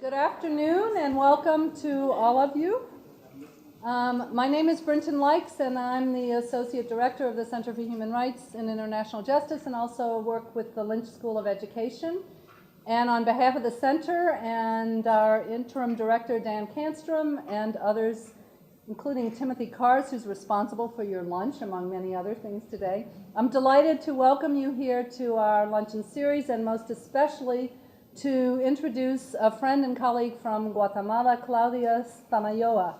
Good afternoon and welcome to all of you. My name is Brinton Likes and I'm the Associate Director of the Center for Human Rights and International Justice and also work with the Lynch School of Education. And on behalf of the Center and our Interim Director Dan Canstrom and others, including Timothy Kars, who's responsible for your lunch, among many other things today, I'm delighted to welcome you here to our luncheon series and most especially to introduce a friend and colleague from Guatemala, Claudia Samayoa.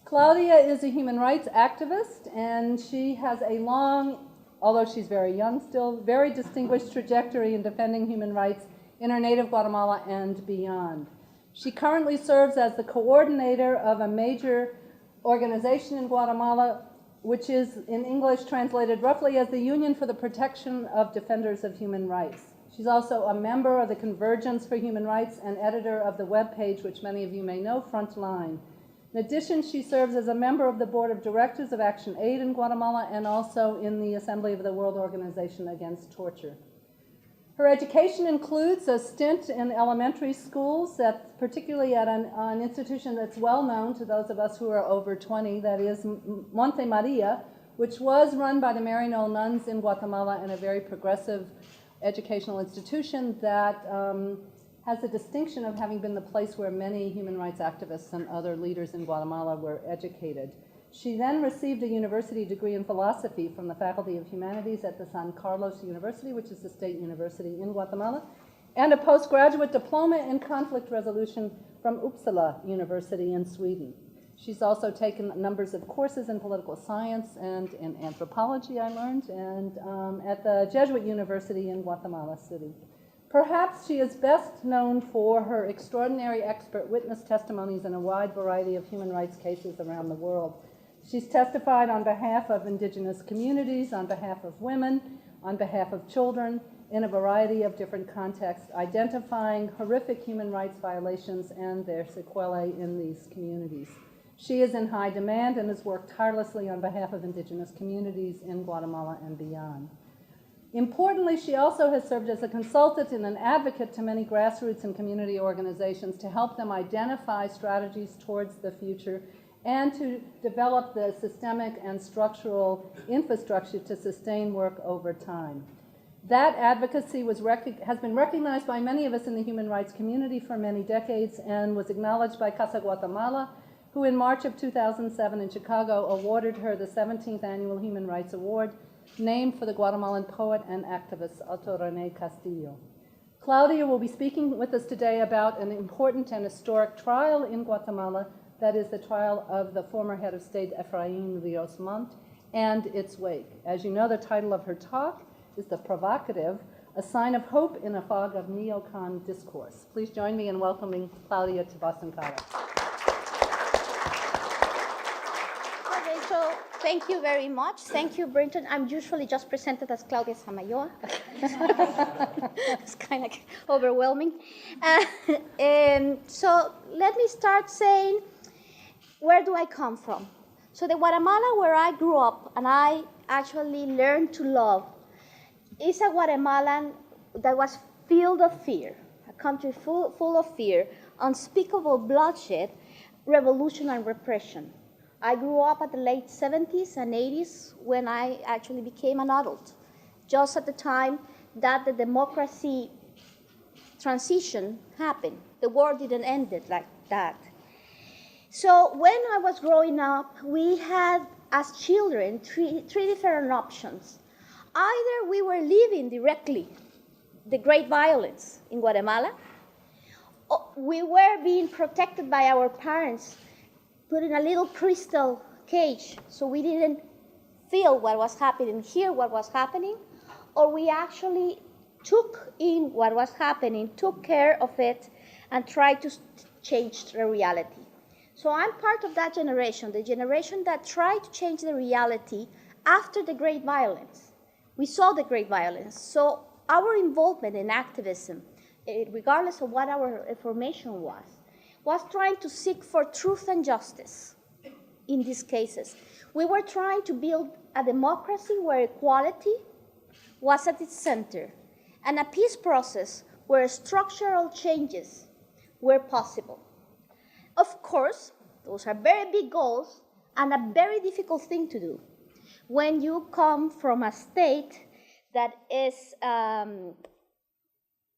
Claudia is a human rights activist, and she has a long, although she's very young still, very distinguished trajectory in defending human rights in her native Guatemala and beyond. She currently serves as the coordinator of a major organization in Guatemala, which is in English translated roughly as the Union for the Protection of Defenders of Human Rights. She's also a member of the Convergence for Human Rights and editor of the webpage, which many of you may know, Frontline. In addition, she serves as a member of the Board of Directors of Action Aid in Guatemala and also in the Assembly of the World Organization Against Torture. Her education includes a stint in elementary schools, particularly at an institution that's well known to those of us who are over 20, that is Monte Maria, which was run by the Maryknoll nuns in Guatemala and a very progressive educational institution that has the distinction of having been the place where many human rights activists and other leaders in Guatemala were educated. She then received a university degree in philosophy from the Faculty of Humanities at the San Carlos University, which is the state university in Guatemala, and a postgraduate diploma in conflict resolution from Uppsala University in Sweden. She's also taken numbers of courses in political science and in anthropology, I learned, and at the Jesuit University in Guatemala City. Perhaps she is best known for her extraordinary expert witness testimonies in a wide variety of human rights cases around the world. She's testified on behalf of indigenous communities, on behalf of women, on behalf of children, in a variety of different contexts, identifying horrific human rights violations and their sequelae in these communities. She is in high demand and has worked tirelessly on behalf of indigenous communities in Guatemala and beyond. Importantly, she also has served as a consultant and an advocate to many grassroots and community organizations to help them identify strategies towards the future and to develop the systemic and structural infrastructure to sustain work over time. That advocacy has been recognized by many of us in the human rights community for many decades and was acknowledged by Casa Guatemala, who in March of 2007 in Chicago awarded her the 17th Annual Human Rights Award, named for the Guatemalan poet and activist Otto Rene Castillo. Claudia will be speaking with us today about an important and historic trial in Guatemala, that is the trial of the former head of state Efraín Ríos Montt and its wake. As you know, the title of her talk is The Provocative, a Sign of Hope in a Fog of Neocon Discourse. Please join me in welcoming Claudia to Boston College. So thank you very much. Thank you, Brinton. I'm usually just presented as Claudia Samayoa. It's kind of overwhelming. So let me start saying, where do I come from? So the Guatemala where I grew up and I actually learned to love is a Guatemalan that was filled of fear, a country full of fear, unspeakable bloodshed, revolution and repression. I grew up at the late 70s and 80s when I actually became an adult, just at the time that the democracy transition happened. The war didn't end it like that. So when I was growing up, we had, as children, three different options. Either we were living directly the great violence in Guatemala, or we were being protected by our parents, put in a little crystal cage so we didn't feel what was happening, hear what was happening, or we actually took in what was happening, took care of it, and tried to change the reality. So I'm part of that generation, the generation that tried to change the reality after the great violence. We saw the great violence. So our involvement in activism, regardless of what our formation was trying to seek for truth and justice in these cases. We were trying to build a democracy where equality was at its center, and a peace process where structural changes were possible. Of course, those are very big goals and a very difficult thing to do when you come from a state that is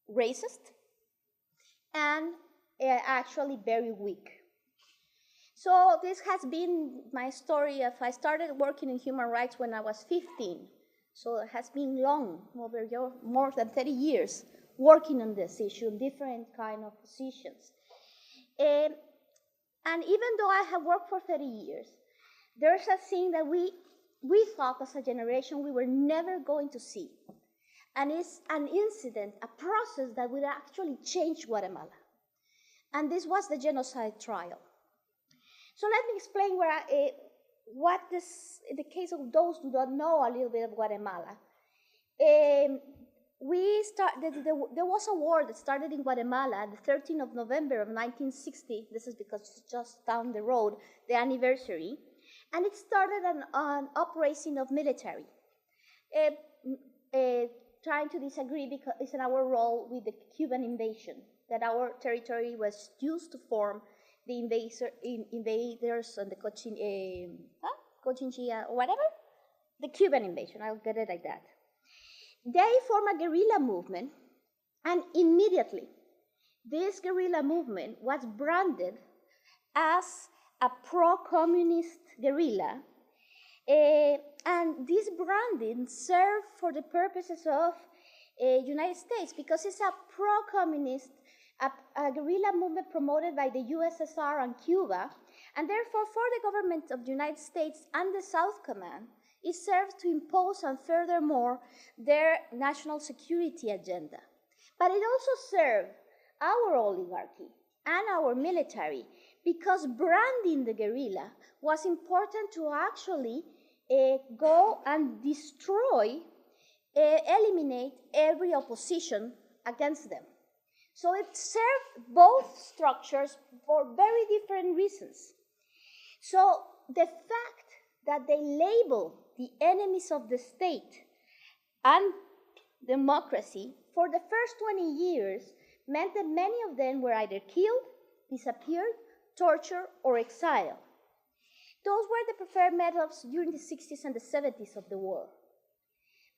racist and actually very weak. So this has been my story of I started working in human rights when I was 15. So it has been long, more than 30 years, working on this issue in different kind of positions. And even though I have worked for 30 years, there's a thing that we thought as a generation we were never going to see. And it's an incident, a process that would actually change Guatemala. And this was the genocide trial. So let me explain what this, in the case of those who don't know a little bit of Guatemala. There was a war that started in Guatemala the 13th of November of 1960. This is because it's just down the road, the anniversary. And it started an uprising of military, trying to disagree because it's in our role with the Cuban invasion, that our territory was used to form the invaders and the Cochinchilla, or whatever, the Cuban invasion, I'll get it like that. They formed a guerrilla movement, and immediately this guerrilla movement was branded as a pro-communist guerrilla, and this branding served for the purposes of United States because it's a pro-communist, a guerrilla movement promoted by the USSR and Cuba, and therefore for the government of the United States and the South Command, it serves to impose and furthermore their national security agenda. But it also served our oligarchy and our military because branding the guerrilla was important to actually go and destroy, eliminate every opposition against them. So it served both structures for very different reasons. So the fact that they label the enemies of the state and democracy for the first 20 years meant that many of them were either killed, disappeared, tortured, or exiled. Those were the preferred methods during the 60s and the 70s of the war.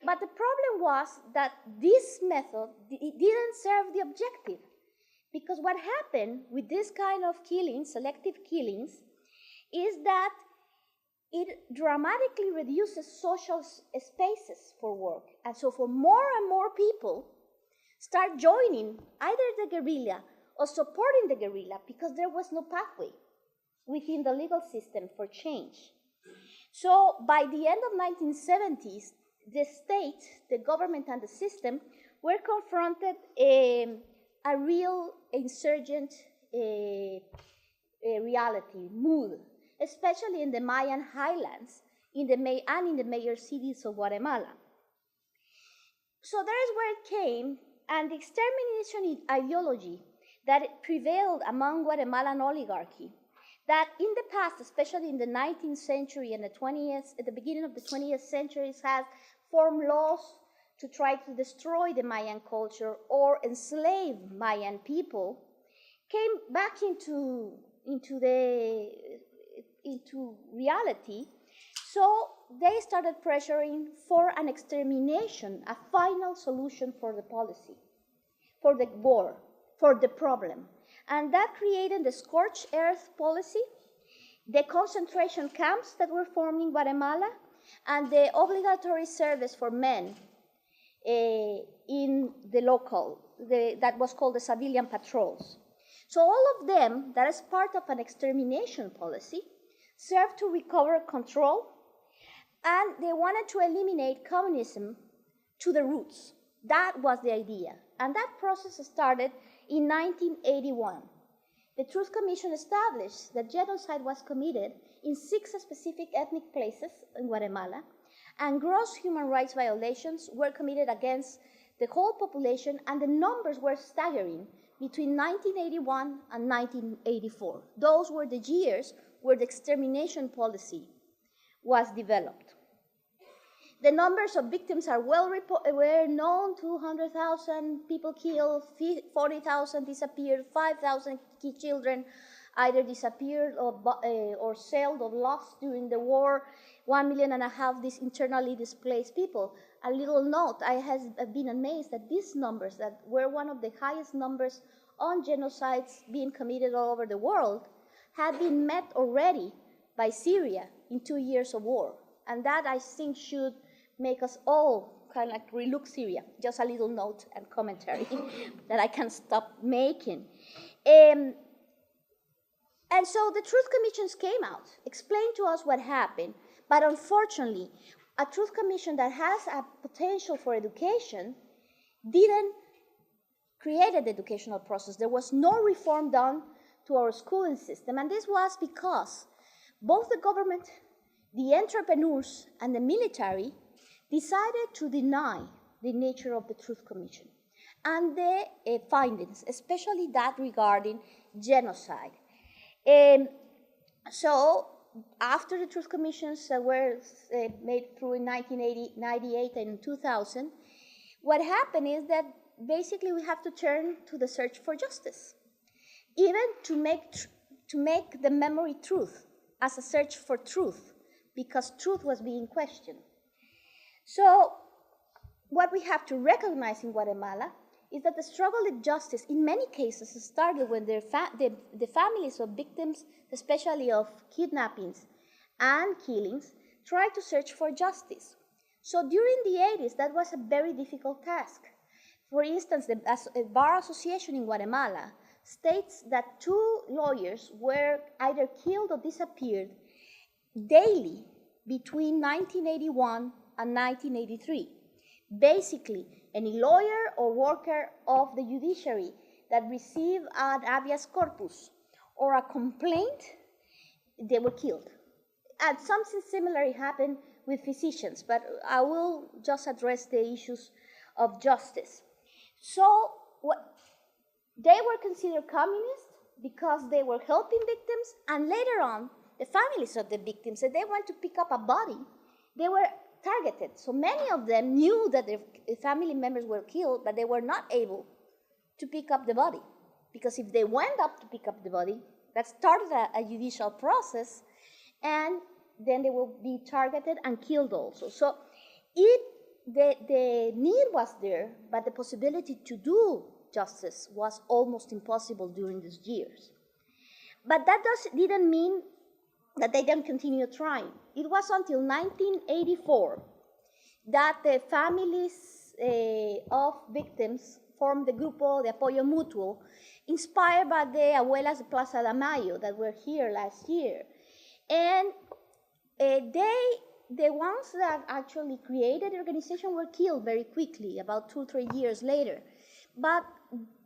But the problem was that this method didn't serve the objective, because what happened with this kind of killings, selective killings, is that it dramatically reduces social spaces for work. And so for more and more people start joining either the guerrilla or supporting the guerrilla because there was no pathway within the legal system for change. So by the end of 1970s, the state, the government, and the system were confronted a real insurgent reality, mood, especially in the Mayan highlands and in the major cities of Guatemala. So there is where it came, and the extermination ideology that prevailed among Guatemalan oligarchy, that in the past, especially in the 19th century and at the beginning of the 20th century, has formed laws to try to destroy the Mayan culture or enslave Mayan people, came back into reality. So they started pressuring for an extermination, a final solution for the policy, for the war, for the problem. And that created the scorched earth policy, the concentration camps that were formed in Guatemala, and the obligatory service for men in the local, that was called the civilian patrols. So all of them, that is part of an extermination policy, served to recover control, and they wanted to eliminate communism to the roots. That was the idea. And that process started in 1981. The Truth Commission established that genocide was committed in 6 specific ethnic places in Guatemala, and gross human rights violations were committed against the whole population, and the numbers were staggering between 1981 and 1984. Those were the years where the extermination policy was developed. The numbers of victims are were known: 200,000 people killed, 40,000 disappeared, 5,000 children either disappeared or sailed or lost during the war, 1.5 million internally displaced people. A little note, I have been amazed that these numbers, that were one of the highest numbers on genocides being committed all over the world, had been met already by Syria in 2 years of war. And that, I think, should make us all kind of like relook Syria. Just a little note and commentary that I can't stop making. And so the Truth Commissions came out, explained to us what happened, but unfortunately, a Truth Commission that has a potential for education didn't create an educational process. There was no reform done to our schooling system, and this was because both the government, the entrepreneurs, and the military decided to deny the nature of the Truth Commission and the findings, especially that regarding genocide. So after the Truth Commissions were made through in 1998 and 2000, what happened is that basically we have to turn to the search for justice, even to make the memory truth as a search for truth, because truth was being questioned. So what we have to recognize in Guatemala is that the struggle of justice in many cases started when the families of victims, especially of kidnappings and killings, tried to search for justice. So during the 80s, that was a very difficult task. For instance, the Bar Association in Guatemala states that 2 lawyers were either killed or disappeared daily between 1981 and 1983. Basically, any lawyer or worker of the judiciary that received an habeas corpus or a complaint, they were killed. And something similar happened with physicians, but I will just address the issues of justice. So they were considered communist because they were helping victims, and later on, the families of the victims, if they went to pick up a body, they were targeted. So many of them knew that their family members were killed, but they were not able to pick up the body. Because if they went up to pick up the body, that started a judicial process, and then they will be targeted and killed also. So the need was there, but the possibility to do justice was almost impossible during these years. But that didn't mean that they didn't continue trying. It was until 1984 that the families of victims formed the Grupo de Apoyo Mutuo, inspired by the Abuelas de Plaza de Mayo that were here last year. And the ones that actually created the organization were killed very quickly, about 2 or 3 years later. But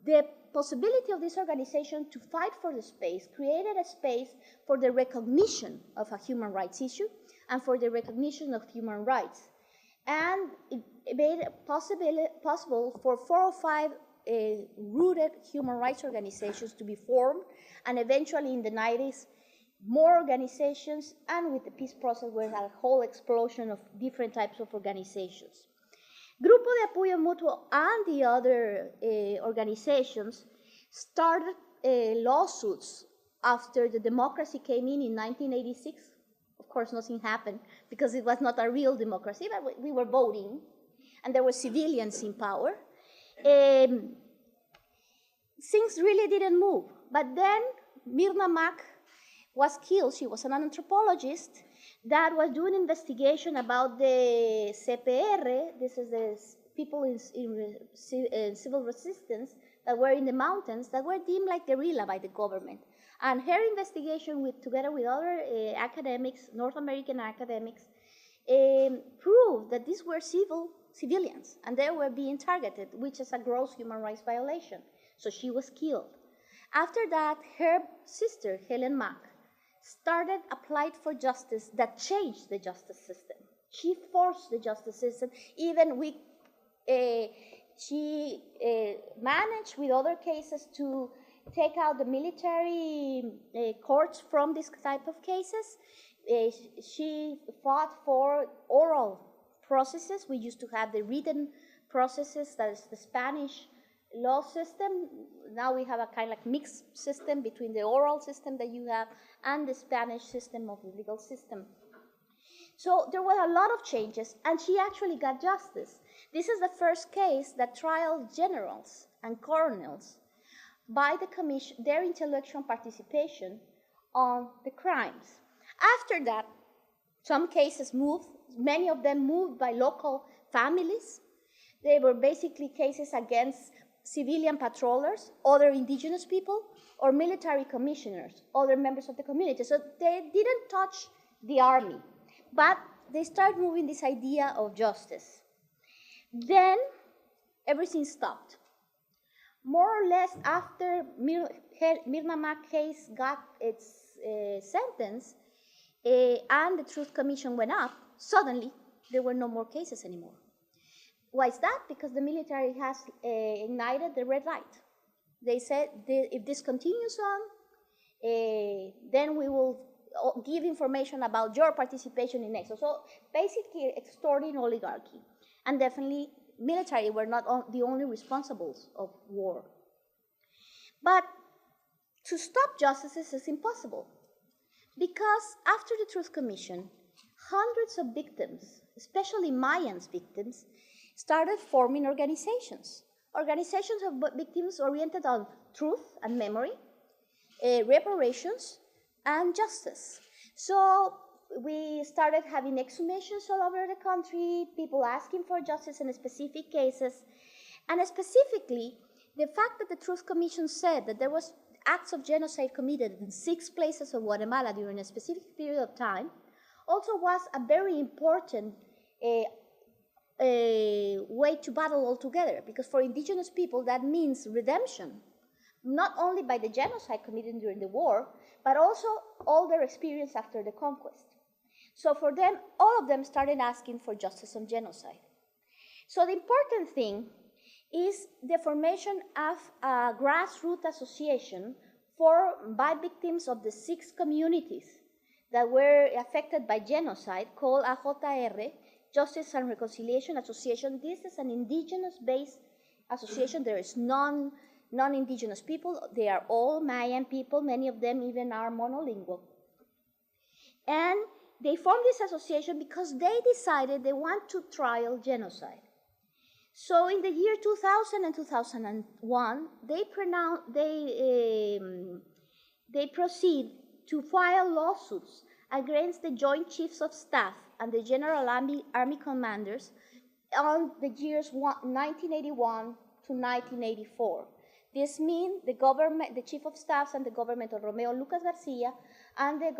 the possibility of this organization to fight for the space created a space for the recognition of a human rights issue and for the recognition of human rights. And it made it possible for 4 or 5 rooted human rights organizations to be formed, and eventually in the 90s, more organizations, and with the peace process, we had a whole explosion of different types of organizations. Grupo de Apoyo Mutuo and the other organizations started lawsuits after the democracy came in 1986. Of course, nothing happened because it was not a real democracy, but we were voting, and there were civilians in power. Things really didn't move. But then Mirna Mack was killed. She was an anthropologist that was doing investigation about the CPR. This is the people in civil resistance that were in the mountains that were deemed like guerrilla by the government. And her investigation, together with other academics, North American academics, proved that these were civilians, and they were being targeted, which is a gross human rights violation. So she was killed. After that, her sister, Helen Mack, applied for justice that changed the justice system. She forced the justice system. Even she managed with other cases to take out the military courts from this type of cases. She fought for oral processes. We used to have the written processes, that is the Spanish law system. Now we have a kind of like mixed system between the oral system that you have and the Spanish system of the legal system. So there were a lot of changes, and she actually got justice. This is the first case that trial generals and colonels, by the commission, their intellectual participation on the crimes. After that, some cases moved, many of them moved by local families. They were basically cases against civilian patrollers, other indigenous people, or military commissioners, other members of the community. So they didn't touch the army, but they started moving this idea of justice. Then everything stopped. More or less after Mirna Mack case got its sentence and the Truth Commission went up, suddenly there were no more cases anymore. Why is that? Because the military has ignited the red light. They said, if this continues on, then we will give information about your participation in Exodus. So basically extorting oligarchy. And definitely military were not the only responsibles of war. But to stop justices is impossible, because after the Truth Commission, hundreds of victims, especially Mayans victims, started forming organizations of victims oriented on truth and memory, reparations, and justice. So we started having exhumations all over the country, people asking for justice in specific cases, and specifically, the fact that the Truth Commission said that there was acts of genocide committed in 6 places of Guatemala during a specific period of time also was a very important way to battle altogether, because for indigenous people that means redemption, not only by the genocide committed during the war, but also all their experience after the conquest. So for them, all of them started asking for justice on genocide. So the important thing is the formation of a grassroots association by victims of the 6 communities that were affected by genocide, called AJR, Justice and Reconciliation Association. This is an indigenous-based association. There is non-indigenous people. They are all Mayan people. Many of them even are monolingual. And they formed this association because they decided they want to trial genocide. So in the year 2000 and 2001, they proceed to file lawsuits against the Joint Chiefs of Staff and the General Army Commanders on the years 1981 to 1984. This means the government, the Chief of Staffs and the government of Romeo Lucas Garcia and the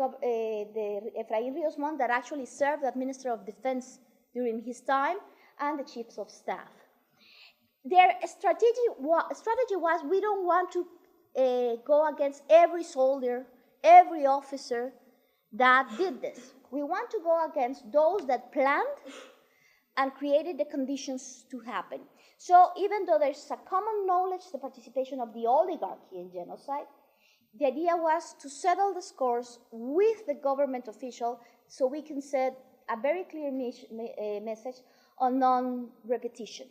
Efraín Ríos Montt that actually served as Minister of Defense during his time, and the Chiefs of Staff. Their strategy was, we don't want to go against every soldier, every officer that did this. We want to go against those that planned and created the conditions to happen. So even though there's a common knowledge, the participation of the oligarchy in genocide, the idea was to settle the scores with the government official so we can send a very clear message on non-repetition.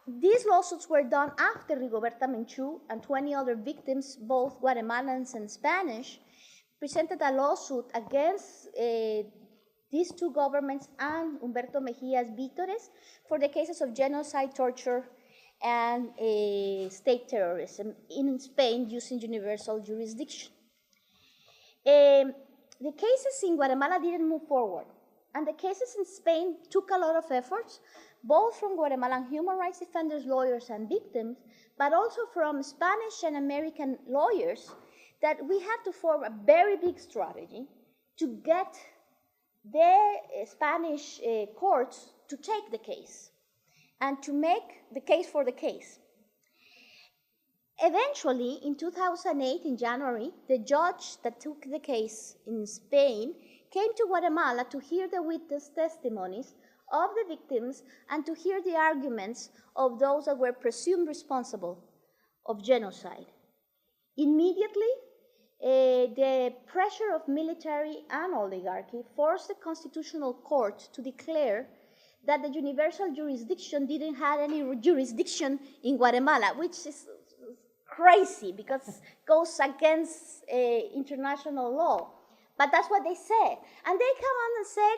These lawsuits were done after Rigoberta Menchú and 20 other victims, both Guatemalans and Spanish, presented a lawsuit against these 2 governments and Humberto Mejia's Vítores for the cases of genocide, torture, and state terrorism in Spain using universal jurisdiction. The cases in Guatemala didn't move forward, and the cases in Spain took a lot of efforts, both from Guatemalan human rights defenders, lawyers, and victims, but also from Spanish and American lawyers, that we had to form a very big strategy to get the Spanish courts to take the case and to make the case for the case. Eventually, in 2008, in January, the judge that took the case in Spain came to Guatemala to hear the witness testimonies of the victims and to hear the arguments of those that were presumed responsible of genocide. Immediately, the pressure of military and oligarchy forced the Constitutional Court to declare that the universal jurisdiction didn't have any jurisdiction in Guatemala, which is crazy because it goes against international law. But that's what they said. And they come on and said,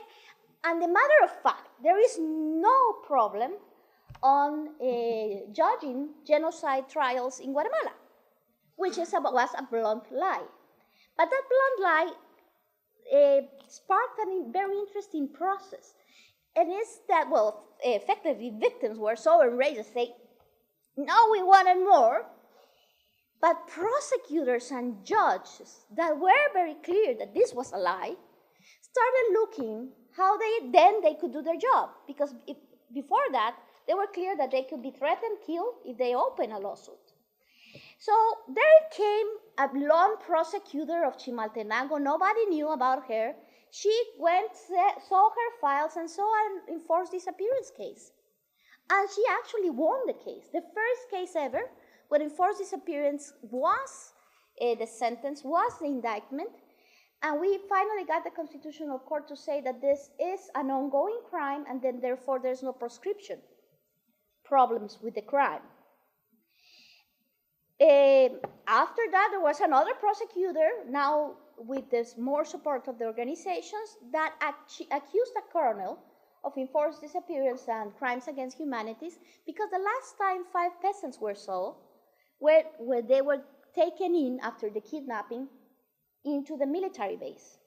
and the matter of fact, there is no problem on judging genocide trials in Guatemala, which was a blunt lie. But that blunt lie sparked a very interesting process. And it's that, well, effectively victims were so enraged to say, no, we wanted more. But prosecutors and judges that were very clear that this was a lie started looking how they could do their job. Because before that, they were clear that they could be threatened, killed if they open a lawsuit. So there came a blonde prosecutor of Chimaltenango. Nobody knew about her. She went, saw her files, and saw an enforced disappearance case. And she actually won the case. The first case ever where enforced disappearance was the sentence, was the indictment. And we finally got the Constitutional Court to say that this is an ongoing crime, and then therefore there's no prescription problems with the crime. After that, there was another prosecutor, now with this more support of the organizations, that accused a colonel of enforced disappearance and crimes against humanity, because the last time 5 peasants were sold, where they were taken in after the kidnapping into the military base.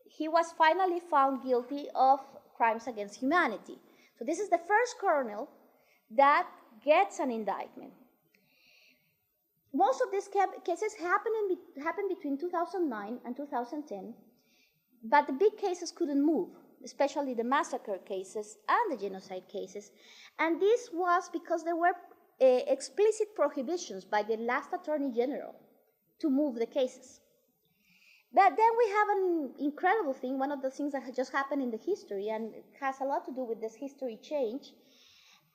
He was finally found guilty of crimes against humanity. So this is the first colonel that gets an indictment. Most of these cases happened between 2009 and 2010, but the big cases couldn't move, especially the massacre cases and the genocide cases. And this was because there were explicit prohibitions by the last Attorney General to move the cases. But then we have an incredible thing, one of the things that had just happened in the history, and it has a lot to do with this history change.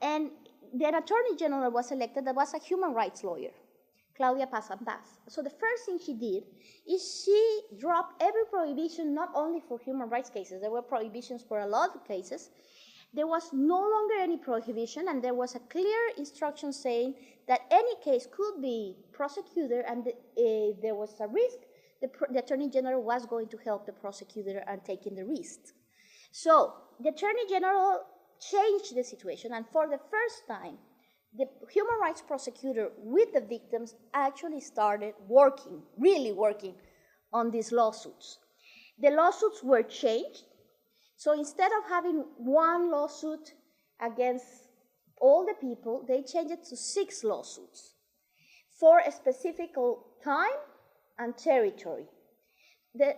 And the Attorney General was elected that was a human rights lawyer, Claudia Samayoa. So the first thing she did is she dropped every prohibition, not only for human rights cases, there were prohibitions for a lot of cases. There was no longer any prohibition, and there was a clear instruction saying that any case could be prosecuted, and there was a risk. The Attorney General was going to help the prosecutor and taking the risk. So the Attorney General changed the situation, and for the first time, the human rights prosecutor with the victims actually started working, really working on these lawsuits. The lawsuits were changed. So instead of having one lawsuit against all the people, they changed it to 6 lawsuits for a specific time and territory.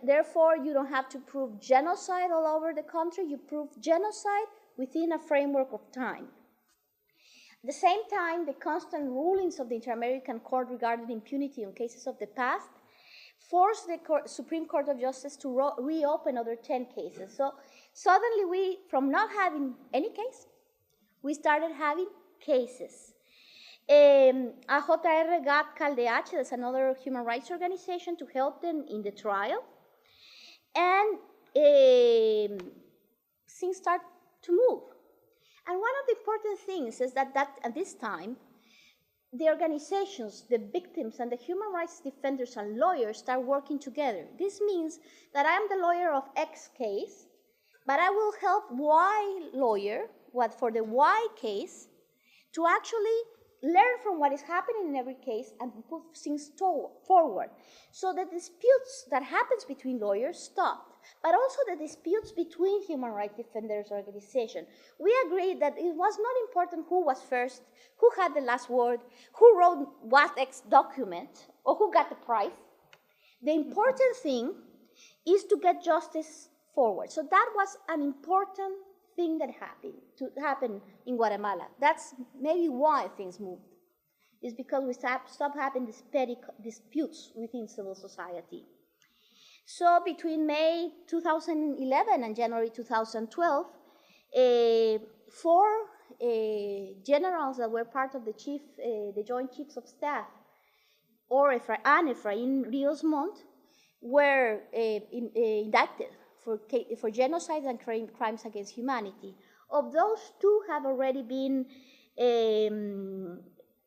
Therefore, you don't have to prove genocide all over the country. You prove genocide within a framework of time. At the same time, the constant rulings of the Inter-American Court regarding impunity on cases of the past forced the Supreme Court of Justice to reopen other 10 cases. So suddenly we, from not having any case, we started having cases. AJR got CalDH, that's another human rights organization, to help them in the trial. And things start to move. And one of the important things is that at this time, the organizations, the victims, and the human rights defenders and lawyers start working together. This means that I am the lawyer of X case, but I will help Y lawyer, for the Y case, to actually learn from what is happening in every case and put things forward. So the disputes that happens between lawyers stopped, but also the disputes between human rights defenders organizations. We agreed that it was not important who was first, who had the last word, who wrote what X document, or who got the prize. The important thing is to get justice forward. So that was an important thing that happened in Guatemala. That's maybe why things moved. It's because we stopped having these petty disputes within civil society. So between May 2011 and January 2012, 4 generals that were part of the Joint Chiefs of Staff, and Efraín Ríos Montt, were indicted for genocide and crimes against humanity. Of those, 2 have already been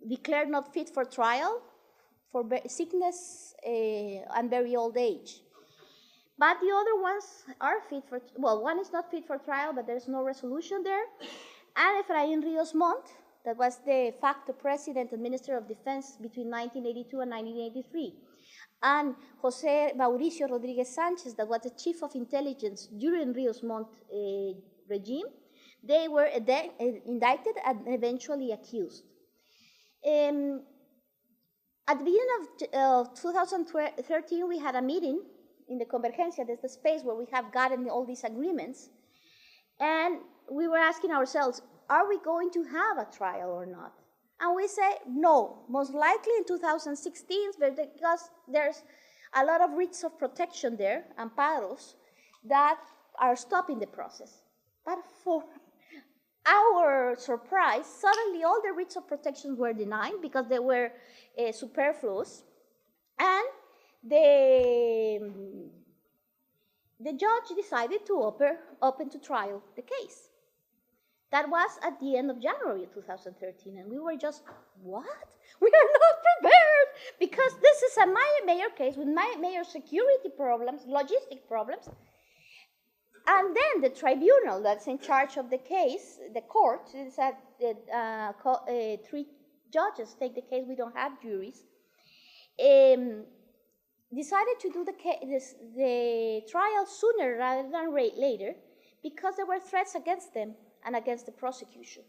declared not fit for trial for sickness and very old age. But the other ones are fit for, well, one is not fit for trial, but there's no resolution there. And Efraín Ríos Montt, that was de facto president and minister of defense between 1982 and 1983. And José Mauricio Rodríguez Sánchez, that was the chief of intelligence during Ríos Montt regime. They were indicted and eventually accused. At the beginning of 2013, we had a meeting in the Convergencia. There's the space where we have gotten all these agreements. And we were asking ourselves, are we going to have a trial or not? And we say no, most likely in 2016, because there's a lot of writs of protection there, amparos, that are stopping the process. But for our surprise, suddenly all the writs of protection were denied because they were superfluous, and the judge decided to open to trial the case. That was at the end of January of 2013, and we were just, what? We are not prepared, because this is a mayor case with mayor security problems, logistic problems. And then the tribunal that's in charge of the case, the court, is that 3 judges take the case, we don't have juries, decided to do the trial sooner rather than later, because there were threats against them and against the prosecution.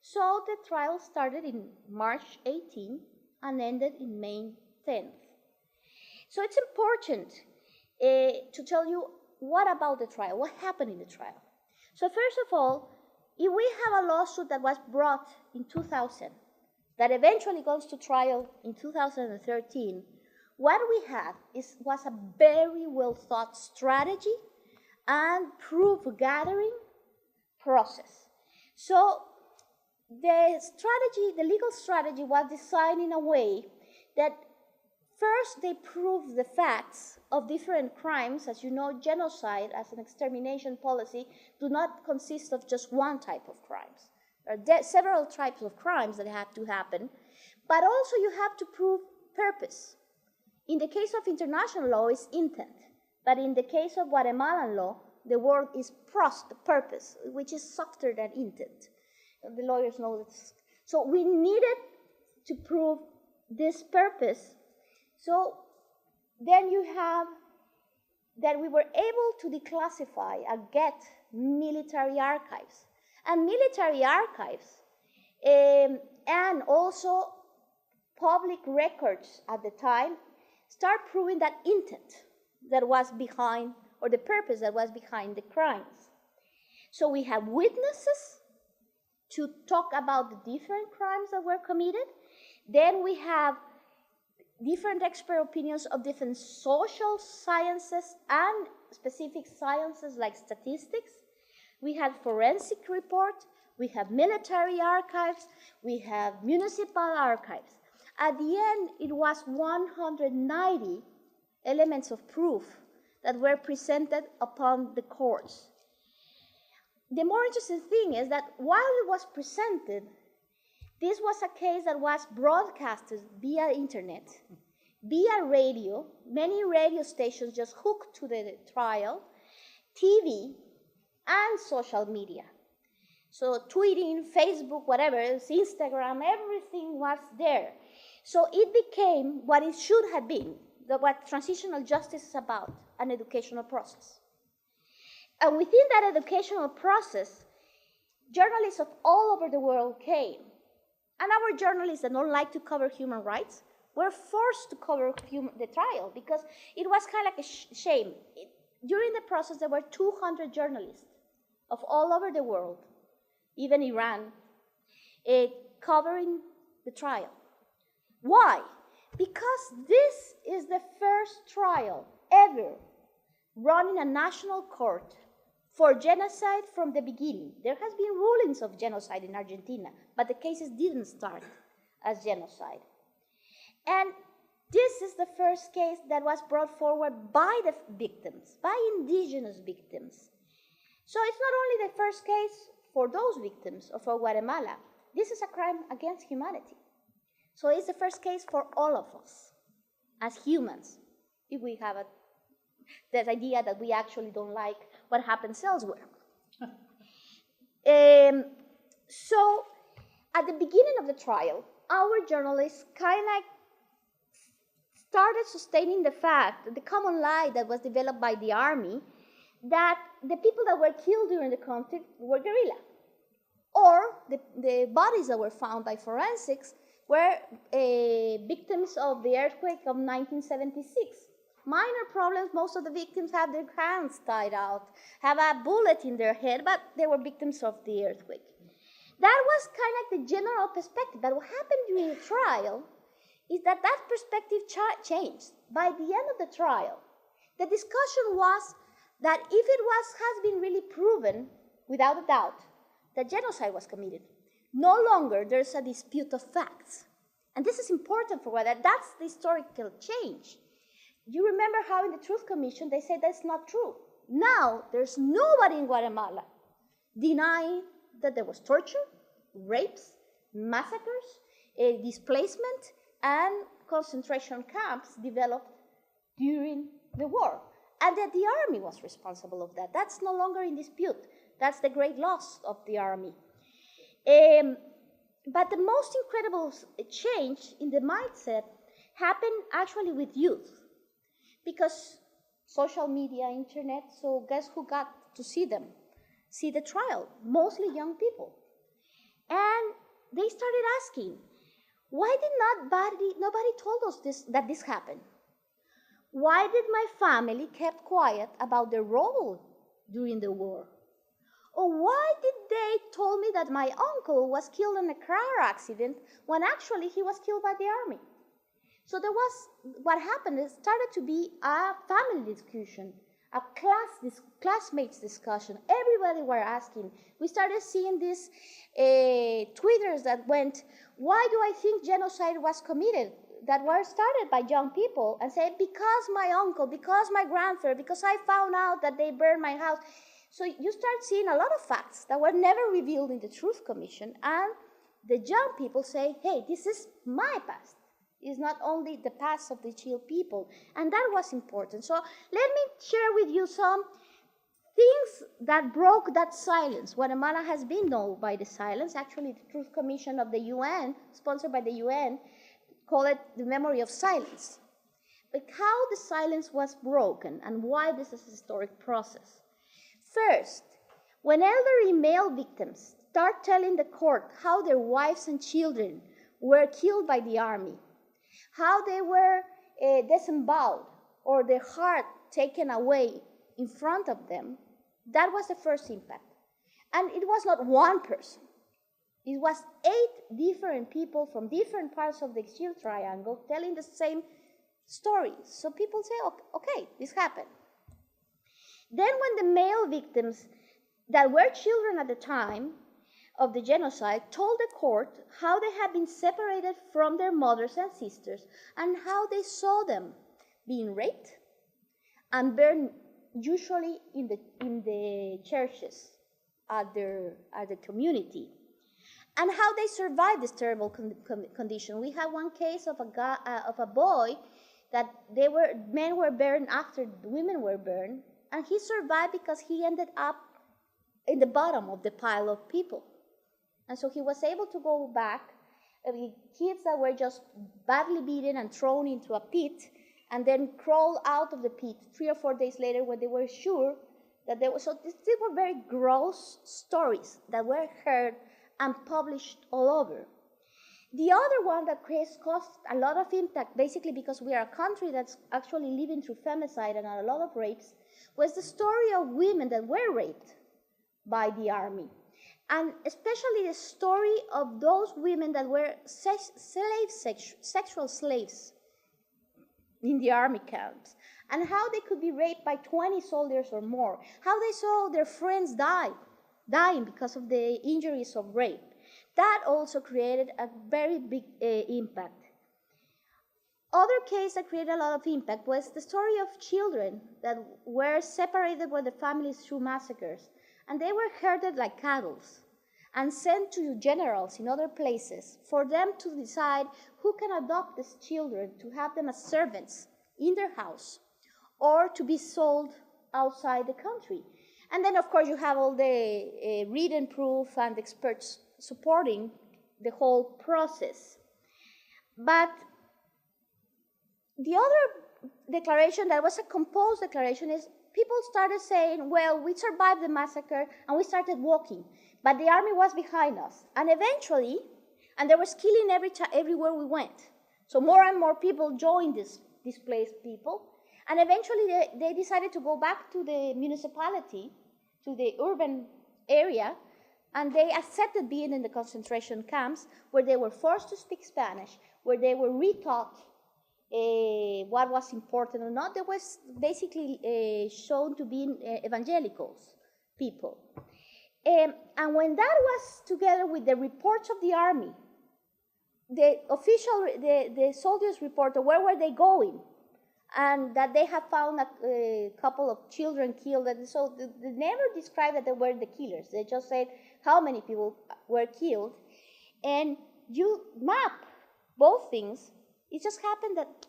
So the trial started in March 18 and ended in May 10th. So it's important to tell you what about the trial, what happened in the trial. So first of all, if we have a lawsuit that was brought in 2000, that eventually goes to trial in 2013, what we had was a very well thought strategy and proof gathering process. So the legal strategy was designed in a way that first they proved the facts of different crimes. As you know, genocide as an extermination policy do not consist of just one type of crimes. There are several types of crimes that have to happen, but also you have to prove purpose. In the case of international law, it's intent, but in the case of Guatemalan law, the word is purpose, which is softer than intent. The lawyers know this. So we needed to prove this purpose. So then you have that we were able to declassify and get military archives. And military archives and also public records at the time start proving that intent that was behind, or the purpose that was behind the crimes. So we have witnesses to talk about the different crimes that were committed. Then we have different expert opinions of different social sciences and specific sciences like statistics. We had forensic report, we have military archives, we have municipal archives. At the end, it was 190 elements of proof that were presented upon the courts. The more interesting thing is that while it was presented, this was a case that was broadcasted via internet, via radio, many radio stations just hooked to the trial, TV, and social media. So tweeting, Facebook, whatever, Instagram, everything was there. So it became what it should have been, what transitional justice is about, an educational process. And within that educational process, journalists of all over the world came. And our journalists that don't like to cover human rights were forced to cover the trial because it was kind of like a shame. During the process, there were 200 journalists of all over the world, even Iran, covering the trial. Why? Because this is the first trial ever run in a national court for genocide from the beginning. There has been rulings of genocide in Argentina, but the cases didn't start as genocide. And This is the first case that was brought forward by the victims, by indigenous victims. So it's not only the first case for those victims or for Guatemala. This is a crime against humanity. So it's the first case for all of us as humans, if we have that idea that we actually don't like what happens elsewhere. So at the beginning of the trial, our journalists kind of started sustaining the fact, the common lie that was developed by the army, that the people that were killed during the conflict were guerrilla, or the bodies that were found by forensics were victims of the earthquake of 1976. Minor problems, most of the victims have their hands tied out, have a bullet in their head, but they were victims of the earthquake. That was kind of the general perspective. But what happened during the trial is that perspective changed. By the end of the trial, the discussion was that if it has been really proven, without a doubt, that genocide was committed, no longer there's a dispute of facts. And this is important for Guatemala. That's the historical change. You remember how in the Truth Commission they said that's not true. Now there's nobody in Guatemala denying that there was torture, rapes, massacres, displacement, and concentration camps developed during the war. And that the army was responsible of that. That's no longer in dispute. That's the great loss of the army. But the most incredible change in the mindset happened actually with youth. Because social media, internet, so guess who got to see them? See the trial, mostly young people. And they started asking, why did nobody told us that this happened? Why did my family kept quiet about their role during the war? Or why did they told me that my uncle was killed in a car accident when actually he was killed by the army? So what happened is started to be a family discussion, a classmates discussion. Everybody were asking. We started seeing these tweeters that went, why do I think genocide was committed? That were started by young people and said, because my uncle, because my grandfather, because I found out that they burned my house. So you start seeing a lot of facts that were never revealed in the Truth Commission, and the young people say, hey, this is my past. It's not only the past of the Chile people, and that was important. So let me share with you some things that broke that silence. Guatemala has been known by the silence. Actually, the Truth Commission of the UN, sponsored by the UN, call it the memory of silence. But how the silence was broken and why this is a historic process. First, when elderly male victims start telling the court how their wives and children were killed by the army, how they were disemboweled or their heart taken away in front of them, that was the first impact. And it was not one person. It was 8 different people from different parts of the Shield Triangle telling the same story. So people say, okay, this happened. Then when the male victims that were children at the time of the genocide told the court how they had been separated from their mothers and sisters and how they saw them being raped and burned, usually in the churches at the community, and how they survived this terrible condition. We have one case of a boy that men were burned after women were burned, and he survived because he ended up in the bottom of the pile of people. And so he was able to go back. Kids that were just badly beaten and thrown into a pit and then crawl out of the pit 3 or 4 days later when they were sure that they were. So these were very gross stories that were heard and published all over. The other one that caused a lot of impact, basically because we are a country that's actually living through femicide and a lot of rapes, was the story of women that were raped by the army. And especially the story of those women that were sexual slaves in the army camps, and how they could be raped by 20 soldiers or more, how they saw their friends dying because of the injuries of rape. That also created a very big impact. other case that created a lot of impact was the story of children that were separated by the families through massacres, and they were herded like cattle and sent to generals in other places for them to decide who can adopt these children, to have them as servants in their house or to be sold outside the country. And then, of course, you have all the written proof and experts supporting the whole process. But the other declaration that was a composed declaration is people started saying, well, we survived the massacre and we started walking, but the army was behind us. And eventually, and there was killing everywhere we went. So more and more people joined these displaced people. And eventually they decided to go back to the municipality, to the urban area, and they accepted being in the concentration camps where they were forced to speak Spanish, where they were retaught what was important or not. They was basically shown to be evangelicals, people. And when that was together with the reports of the army, the soldiers reported where were they going, and that they have found a couple of children killed. And so they never described that they were the killers. They just said how many people were killed. And you map both things. It just happened that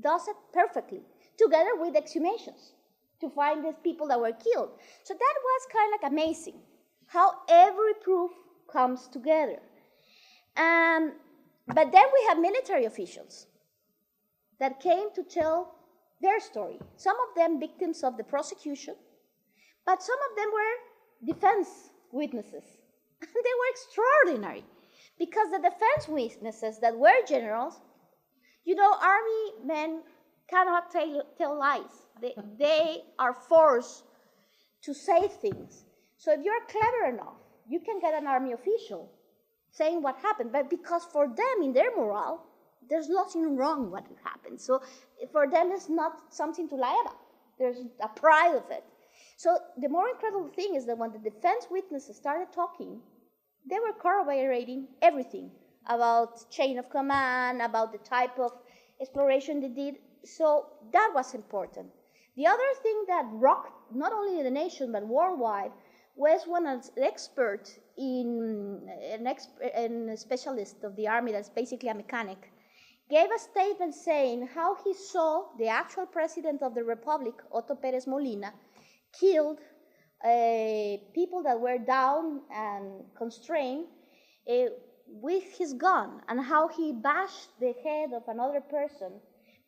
does it perfectly, together with exhumations, to find these people that were killed. So that was kind of like amazing, how every proof comes together. But then we have military officials that came to tell their story. Some of them victims of the prosecution, but some of them were defense witnesses. And they were extraordinary, because the defense witnesses that were generals, army men cannot tell lies. They are forced to say things. So if you're clever enough, you can get an army official saying what happened, but because for them, in their morale, there's nothing wrong what happened. So for them, it's not something to lie about. There's a pride of it. So the more incredible thing is that when the defense witnesses started talking, they were corroborating everything about chain of command, about the type of exploration they did. So that was important. The other thing that rocked not only the nation but worldwide was when an expert a specialist of the army, that's basically a mechanic, gave a statement saying how he saw the actual president of the Republic, Otto Pérez Molina, killed people that were down and constrained with his gun, and how he bashed the head of another person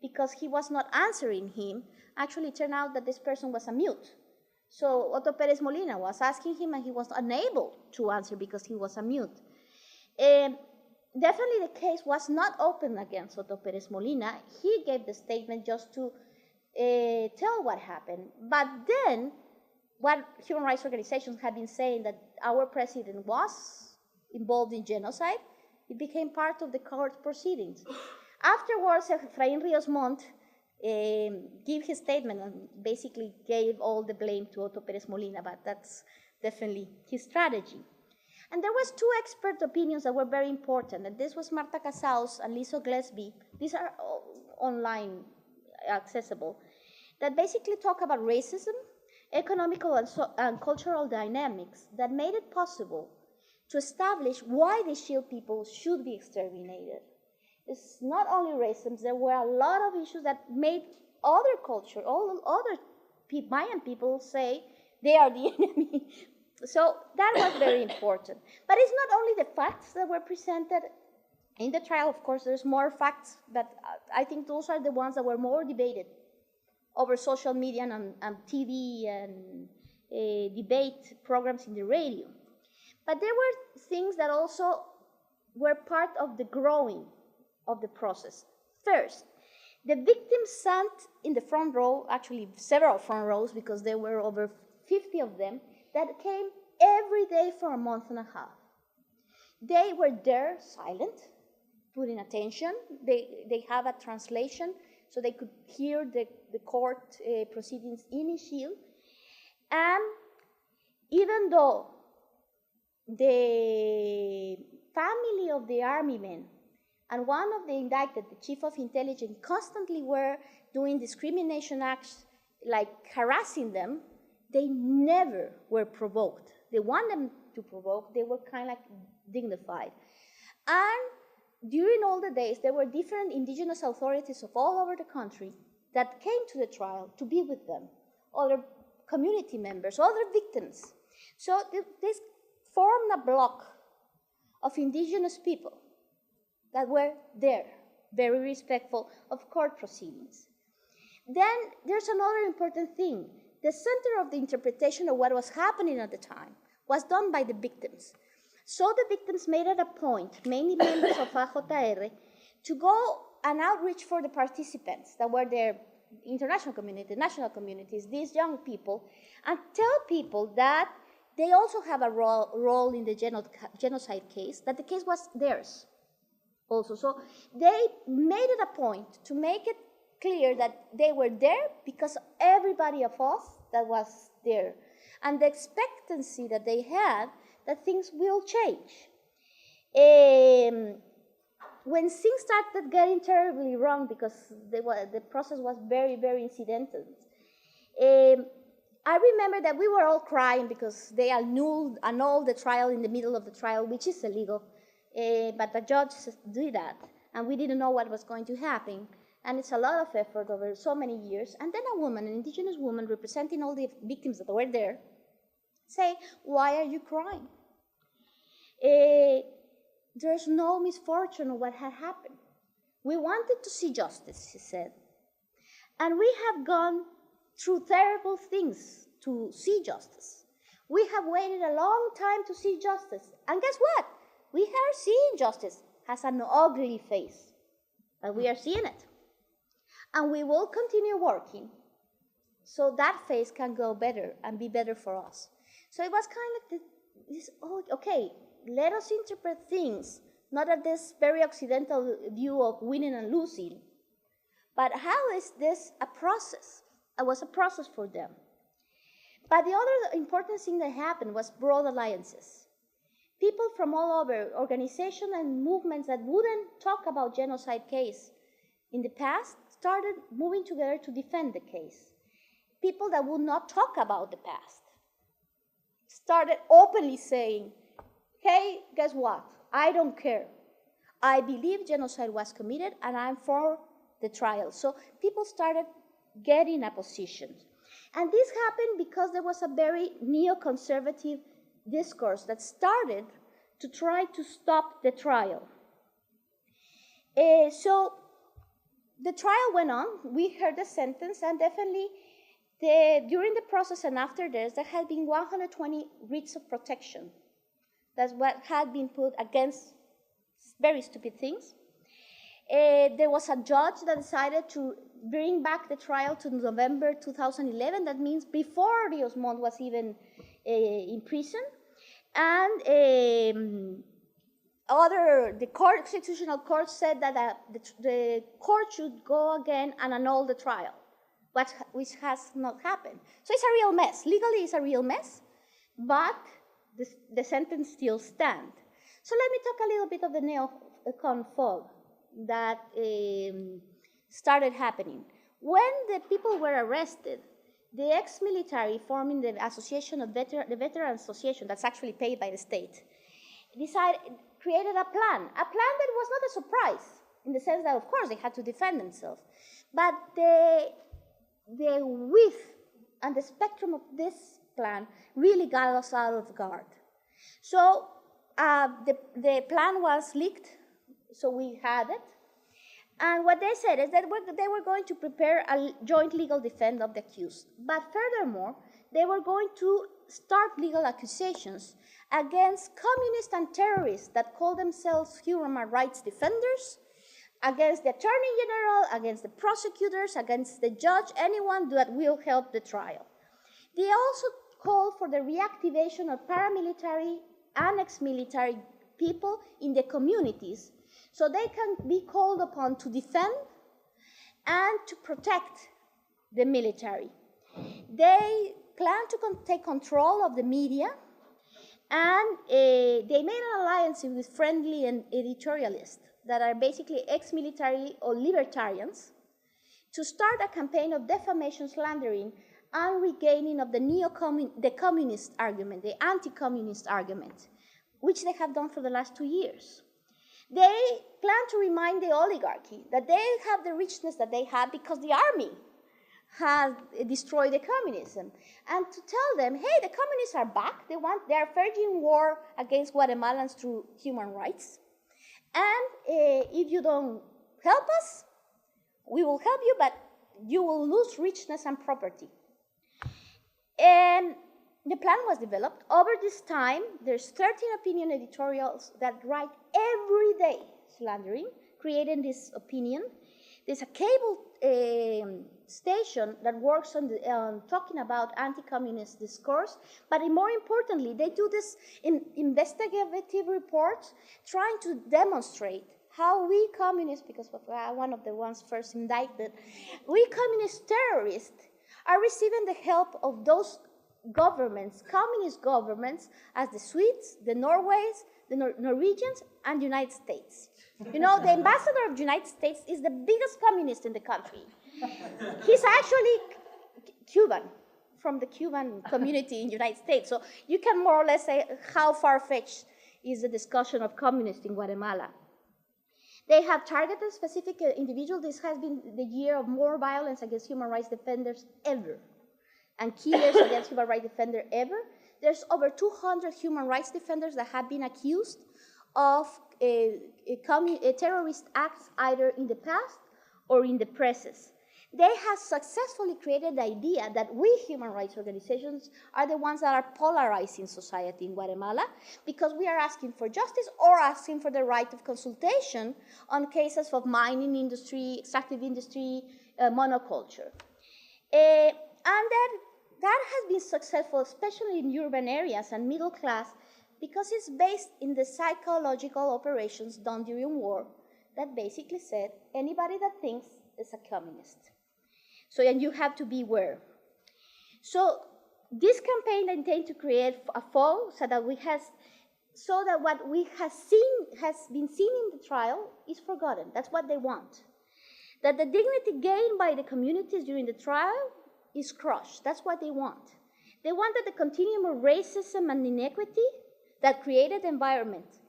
because he was not answering him. Actually, it turned out that this person was a mute. So Otto Pérez Molina was asking him, and he was unable to answer because he was a mute. Definitely the case was not open against Otto Pérez Molina. He gave the statement just to tell what happened. But then, what human rights organizations have been saying, that our president was involved in genocide, it became part of the court proceedings. Afterwards, Efraín Ríos Montt gave his statement and basically gave all the blame to Otto Pérez Molina, but that's definitely his strategy. And there was two expert opinions that were very important, and this was Marta Casaus and Liso Glesby. These are online accessible, that basically talk about racism, economical and cultural dynamics that made it possible to establish why the Shield people should be exterminated. It's not only racism, there were a lot of issues that made other culture, all other Mayan people say they are the enemy. So that was very important. But it's not only the facts that were presented in the trial. Of course, there's more facts, but I think those are the ones that were more debated over social media and TV and debate programs in the radio. But there were things that also were part of the growing of the process. First, the victims sat in the front row, actually several front rows, because there were over 50 of them, that came every day for a month and a half. They were there silent, putting attention. They have a translation, so they could hear the court proceedings in Shield. And even though the family of the army men And one of the indicted, the chief of intelligence, constantly were doing discrimination acts, like harassing them. They never were provoked. They want them to provoke. They were kind of like dignified. And during all the days, there were different indigenous authorities of all over the country that came to the trial to be with them, other community members, other victims. So this formed a block of indigenous people that were there, very respectful of court proceedings. Then there's another important thing. The center of the interpretation of what was happening at the time was done by the victims. So the victims made it a point, mainly members of AJR, to go and outreach for the participants that were there, international community, national communities, these young people, and tell people that they also have a role in the genocide case, that the case was theirs also. So they made it a point to make it clear that they were there because everybody of us that was there, and the expectancy that they had that things will change. When things started getting terribly wrong, because the process was very, very incidental, I remember that we were all crying because they annulled the trial in the middle of the trial, which is illegal, but the judge did that, and we didn't know what was going to happen. And it's a lot of effort over so many years. And then a woman, an indigenous woman representing all the victims that were there, say, "Why are you crying? There's no misfortune of what had happened. We wanted to see justice," she said. "And we have gone through terrible things to see justice. We have waited a long time to see justice. And guess what? We are seeing justice has an ugly face, but we are seeing it. And we will continue working so that face can go better and be better for us." So it was kind of like this, okay, let us interpret things, not at this very occidental view of winning and losing, but how is this a process? It was a process for them. But the other important thing that happened was broad alliances. People from all over, organizations and movements that wouldn't talk about genocide case in the past started moving together to defend the case. People that would not talk about the past started openly saying, "Hey, guess what? I don't care. I believe genocide was committed and I'm for the trial." So people started getting a position. And this happened because there was a very neoconservative discourse that started to try to stop the trial. So the trial went on. We heard the sentence, and definitely during the process and after this, there had been 120 writs of protection. That's what had been put against very stupid things. There was a judge that decided to bring back the trial to November 2011. That means before Ríos Montt was even in prison. And the constitutional court said that the court should go again and annul the trial, which has not happened. So it's a real mess. Legally, it's a real mess, but the sentence still stands. So let me talk a little bit of the Neocon fog that started happening. When the people were arrested, the ex-military forming the Association of the Veteran Association, that's actually paid by the state, created a plan that was not a surprise, in the sense that, of course, they had to defend themselves. But the width and the spectrum of this plan really got us out of guard. So the plan was leaked, so we had it. And what they said is that they were going to prepare a joint legal defense of the accused. But furthermore, they were going to start legal accusations against communists and terrorists that call themselves human rights defenders, against the attorney general, against the prosecutors, against the judge, anyone that will help the trial. They also called for the reactivation of paramilitary and ex-military people in the communities, so they can be called upon to defend and to protect the military. They plan to take control of the media, and they made an alliance with friendly and editorialists that are basically ex-military or libertarians to start a campaign of defamation, slandering, and regaining of the communist argument, the anti-communist argument, which they have done for the last 2 years. They plan to remind the oligarchy that they have the richness that they have because the army has destroyed the communism, and to tell them, hey, the communists are back. They are waging war against Guatemalans through human rights, and if you don't help us, we will help you, but you will lose richness and property. And the plan was developed. Over this time, there's 13 opinion editorials that write every day slandering, creating this opinion. There's a cable station that works on talking about anti-communist discourse, but more importantly, they do this in investigative reports trying to demonstrate how we communists, because one of the ones first indicted, we communist terrorists are receiving the help of those governments, communist governments, as the Swedes, the Norways, the Norwegians, and the United States. You know, the ambassador of the United States is the biggest communist in the country. He's actually Cuban, from the Cuban community in the United States. So you can more or less say how far-fetched is the discussion of communists in Guatemala. They have targeted specific individuals. This has been the year of more violence against human rights defenders ever, and killers against human rights defenders ever. There's over 200 human rights defenders that have been accused of terrorist acts either in the past or in the present. They have successfully created the idea that we human rights organizations are the ones that are polarizing society in Guatemala because we are asking for justice or asking for the right of consultation on cases of mining industry, extractive industry, monoculture. And that has been successful, especially in urban areas and middle class, because it's based in the psychological operations done during war that basically said anybody that thinks is a communist. So, and you have to beware. So this campaign intends to create a foe so that what we has been seen in the trial is forgotten. That's what they want. That the dignity gained by the communities during the trial is crushed. That's what they want. They want that the continuum of racism and inequity that created the environment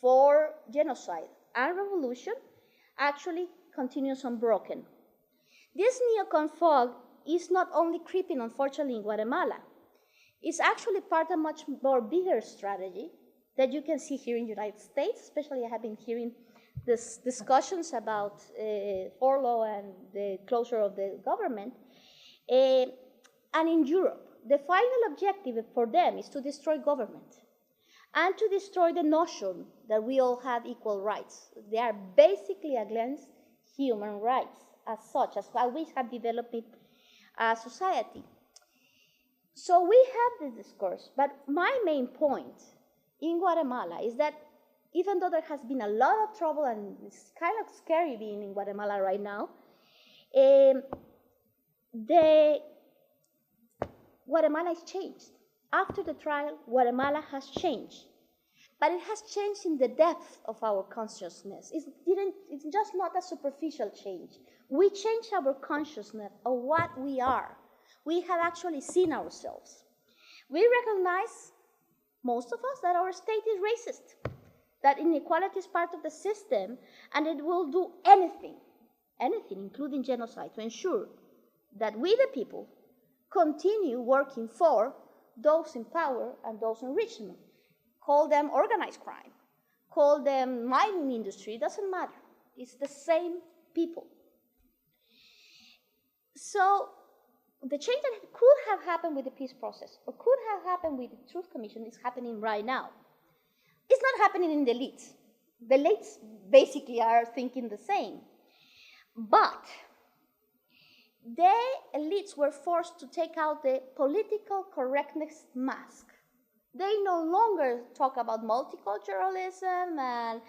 for genocide and revolution actually continues unbroken. This neocon fog is not only creeping, unfortunately, in Guatemala. It's actually part of a much more bigger strategy that you can see here in the United States. Especially, I have been hearing these discussions about furlough and the closure of the government. And in Europe, the final objective for them is to destroy government and to destroy the notion that we all have equal rights. They are basically against human rights as such, as how we have developed it as society. So we have this discourse, but my main point in Guatemala is that even though there has been a lot of trouble and it's kind of scary being in Guatemala right now, Guatemala has changed. After the trial, Guatemala has changed. But it has changed in the depth of our consciousness. It's just not a superficial change. We changed our consciousness of what we are. We have actually seen ourselves. We recognize, most of us, that our state is racist, that inequality is part of the system, and it will do anything, including genocide, to ensure that we, the people, continue working for those in power and those in richness. Call them organized crime, call them mining industry, it doesn't matter. It's the same people. So the change that could have happened with the peace process or could have happened with the Truth Commission is happening right now. It's not happening in the elites. The elites basically are thinking the same. But the elites were forced to take out the political correctness mask. They no longer talk about multiculturalism and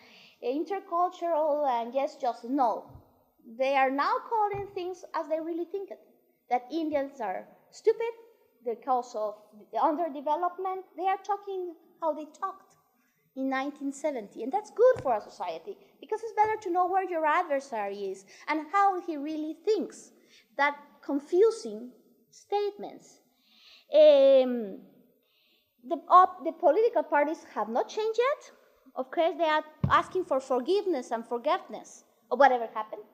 intercultural and yes, just no. They are now calling things as they really think it. That Indians are stupid, the cause of the underdevelopment. They are talking how they talked in 1970. And that's good for a society, because it's better to know where your adversary is and how he really thinks. That confusing statements. The political parties have not changed yet. Of course, they are asking for forgiveness and forgiveness of whatever happened.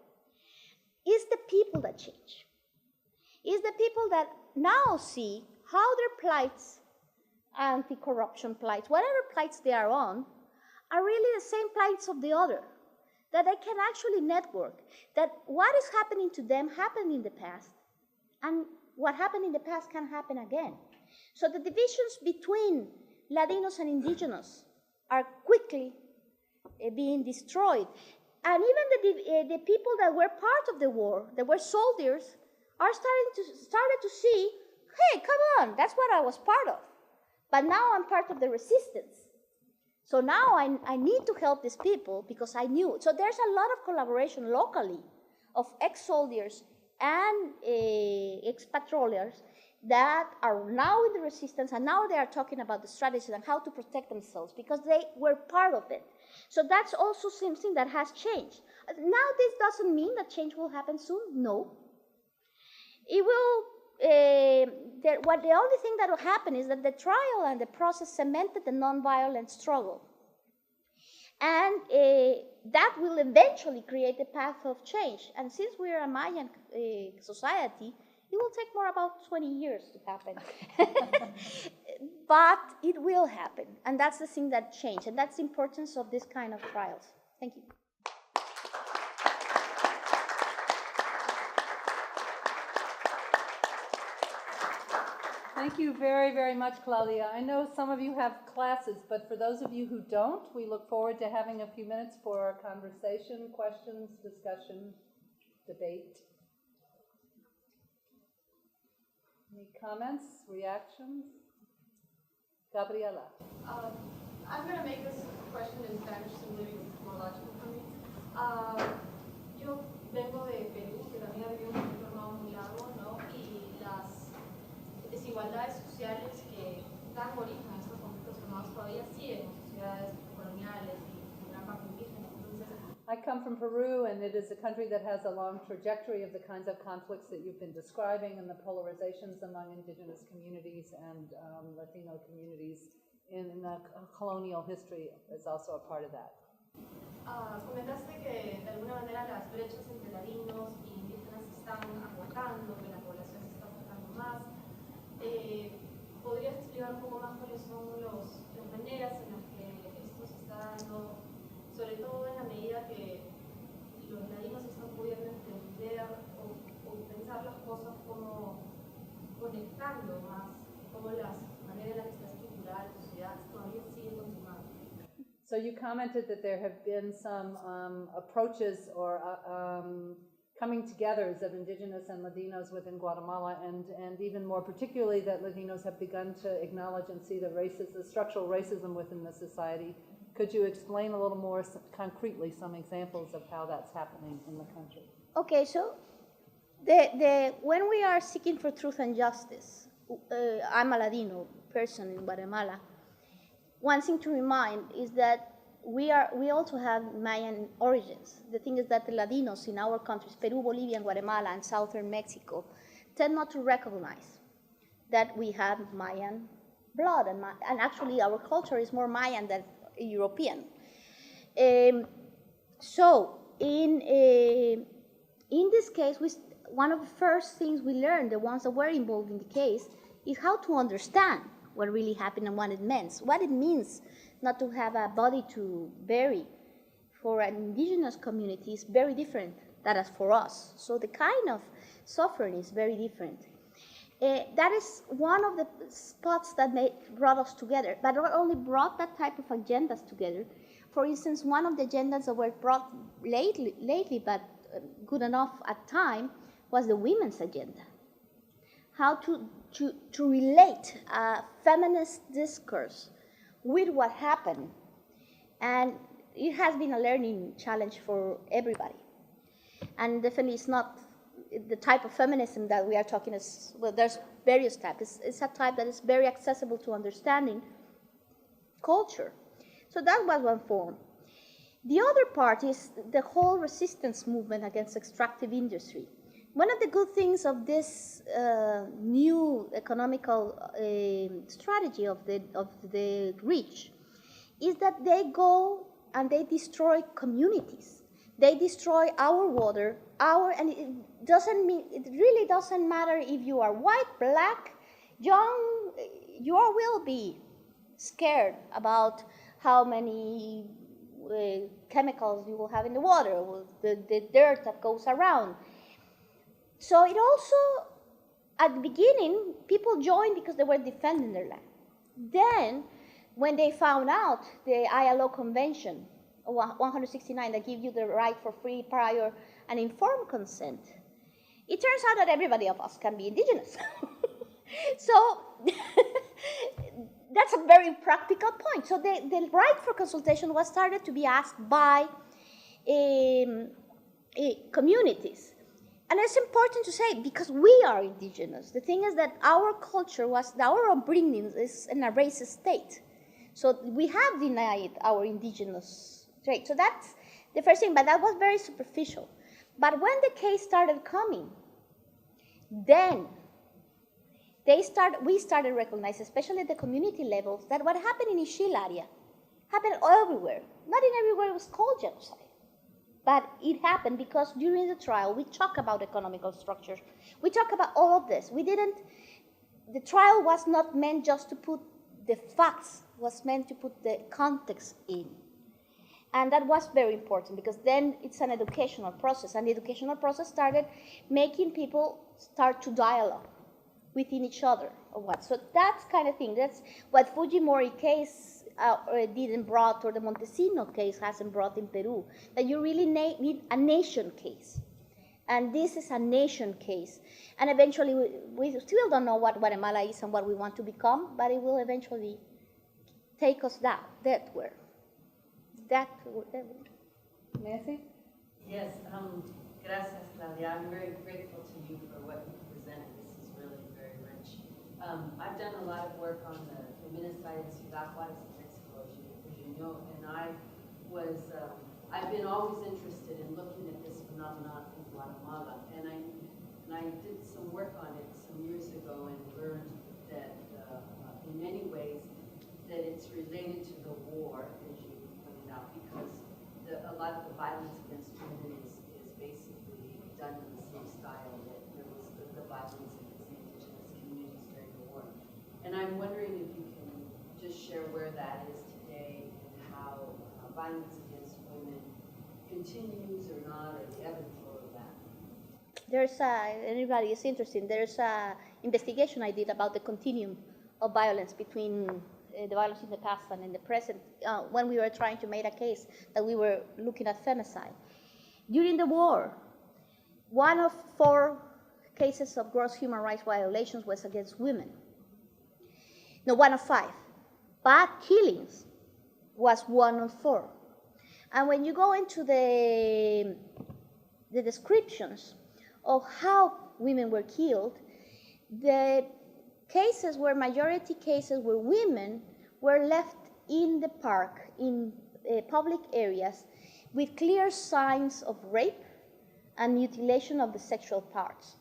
It's the people that change. It's the people that now see how their plights, anti-corruption plights, whatever plights they are on, are really the same plights of the other. That they can actually network. That what is happening to them happened in the past, and what happened in the past can happen again. So the divisions between Latinos and indigenous are quickly being destroyed. And even the people that were part of the war, that were soldiers, are started to see, hey, come on, that's what I was part of. But now I'm part of the resistance. So now I need to help these people because I knew. So there's a lot of collaboration locally of ex-soldiers and ex-patrollers that are now in the resistance, and now they are talking about the strategies and how to protect themselves because they were part of it. So that's also something that has changed. Now this doesn't mean that change will happen soon. No. It will. The only thing that will happen is that the trial and the process cemented the nonviolent struggle. And that will eventually create a path of change. And since we're a Mayan society, it will take more about 20 years to happen. But it will happen. And that's the thing that changed. And that's the importance of this kind of trials. Thank you. Thank you very, very much, Claudia. I know some of you have classes, but for those of you who don't, we look forward to having a few minutes for conversation, questions, discussion, debate. Any comments, reactions? Gabriela. I'm going to make this question in Spanish simply because it's more logical for me. Yo vengo de Perú, que también ha vivido un conflicto armado muy largo, ¿no? Y las desigualdades sociales que dan origen a estos conflictos armados todavía siguen en sociedades coloniales y en gran parte indígenas. Entonces, I come from Peru, and it is a country that has a long trajectory of the kinds of conflicts that you've been describing and the polarizations among indigenous communities and Latino communities in the colonial history is also a part of that. Comentaste que de alguna manera las brechas entre latinos y indígenas se están acortando, que la población se está acortando más. ¿Podrías explicar un poco más cuáles son las maneras en las que esto se está dando, sobre todo en la medida que los latinos están pudiendo entender o pensar las cosas como conectando más, como las maneras en las que está estructurada la sociedad todavía sigue continuando? So you commented that there have been some approaches or coming togethers of indigenous and Latinos within Guatemala, and even more particularly that Latinos have begun to acknowledge and see the structural racism within the society. Could you explain a little more concretely some examples of how that's happening in the country? Okay, so when we are seeking for truth and justice, I'm a Latino person in Guatemala. One thing to remind is that we also have Mayan origins. The thing is that the Latinos in our countries, Peru, Bolivia, and Guatemala, and southern Mexico, tend not to recognize that we have Mayan blood, and actually our culture is more Mayan than European. So in this case, one of the first things we learned, the ones that were involved in the case, is how to understand what really happened and what it means. What it means not to have a body to bury for an indigenous community is very different than as for us. So the kind of suffering is very different. That is one of the spots that brought us together, but not only brought that type of agendas together. For instance, one of the agendas that were brought lately but good enough at time, was the women's agenda. How to relate a feminist discourse with what happened. And it has been a learning challenge for everybody. And definitely it's not the type of feminism that we are talking, well, there's various types. It's a type that is very accessible to understanding culture. So that was one form. The other part is the whole resistance movement against extractive industry. One of the good things of this new economical strategy of the rich is that they go and they destroy communities. They destroy our water, and it really doesn't matter if you are white, black, young. You will be scared about how many chemicals you will have in the water, the dirt that goes around. So it also, at the beginning, people joined because they were defending their land. Then, when they found out the ILO Convention 169 that gives you the right for free, prior, and informed consent, it turns out that everybody of us can be indigenous. So that's a very practical point. So the right for consultation was started to be asked by communities. And it's important to say, because we are indigenous. The thing is that our culture our upbringing is in a racist state. So we have denied our indigenous trait. So that's the first thing, but that was very superficial. But when the case started coming, then we started recognizing, especially at the community levels, that what happened in Ixil area happened everywhere. Not in everywhere it was called genocide. But it happened because during the trial, we talk about economical structures. We talk about all of this. The trial was not meant just to put the facts, was meant to put the context in. And that was very important because then it's an educational process. And the educational process started making people start to dialogue within each other or what. So that's kind of thing. That's what Fujimori case didn't brought, or the Montesino case hasn't brought in Peru, that you really need a nation case. And this is a nation case. And eventually, we still don't know what Guatemala is and what we want to become, but it will eventually take us that way. Nancy? Yes, gracias, Claudia. I'm very grateful to you for what you presented. This is really very rich. I've done a lot of work on the feminicide in Ciudad Juárez, Mexico, as you know, and I've been always interested in looking at this phenomenon in Guatemala, and I did some work on it some years ago and learned that in many ways that it's related to the war, as you pointed out, because a lot of the violence against women is basically done in the same style that there was the violence against the indigenous communities during the war. And I'm wondering if you can just share where that is today and how violence against women continues or not, or the ebb and flow of that. Anybody is interested, there's an investigation I did about the continuum of violence between the violence in the past and in the present, when we were trying to make a case that we were looking at femicide. During the war, 1 of 4 cases of gross human rights violations was against women. No, 1 of 5. But killings was 1 of 4. And when you go into the descriptions of how women were killed, the cases where majority cases where women were left in the park, in public areas, with clear signs of rape and mutilation of the sexual parts.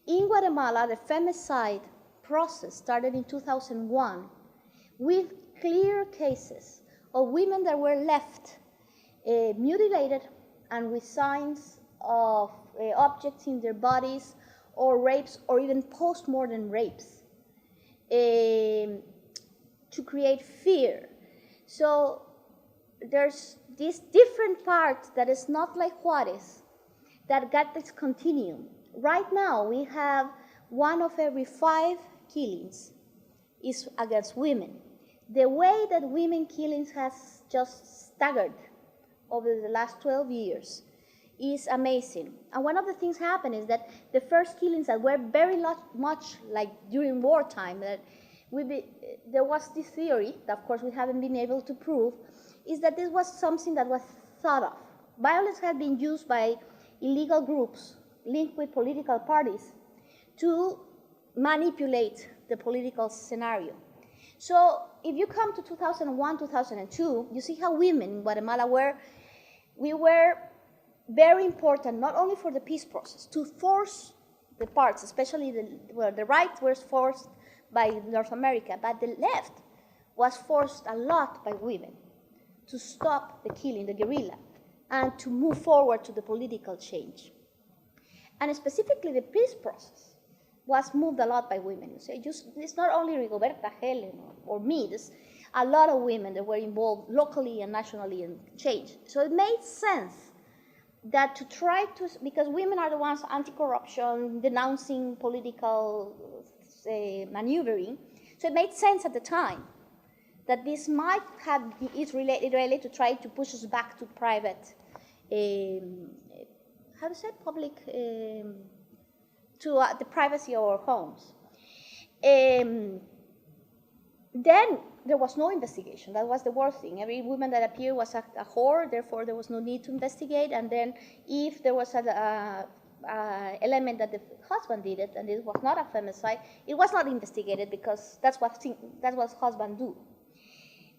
In Guatemala, the femicide process started in 2001 with clear cases of women that were left mutilated and with signs of objects in their bodies, or rapes, or even post-mortem rapes, to create fear. So there's this different part that is not like Juarez, that got this continuum. Right now, we have 1 of every 5 killings is against women. The way that women killings has just staggered over the last 12 years is amazing. And one of the things happened is that the first killings that were very much like during wartime, that there was this theory that of course we haven't been able to prove, is that this was something that was thought of. Violence had been used by illegal groups linked with political parties to manipulate the political scenario. So if you come to 2001, 2002, you see how women in Guatemala were very important, not only for the peace process, to force the parts, especially the right was forced by North America, but the left was forced a lot by women to stop the killing, the guerrilla, and to move forward to the political change. And specifically the peace process was moved a lot by women. So it's not only Rigoberta, Helen, or me, there's a lot of women that were involved locally and nationally in change. So it made sense that to try to, because women are the ones anti-corruption, denouncing political maneuvering, so it made sense at the time that this might have is related to try to push us back to private, how to say, public, to the privacy of our homes. Then there was no investigation. That was the worst thing. Every woman that appeared was a whore, therefore there was no need to investigate. And then if there was an element that the husband did it, and it was not a femicide, it was not investigated because that's what husbands do.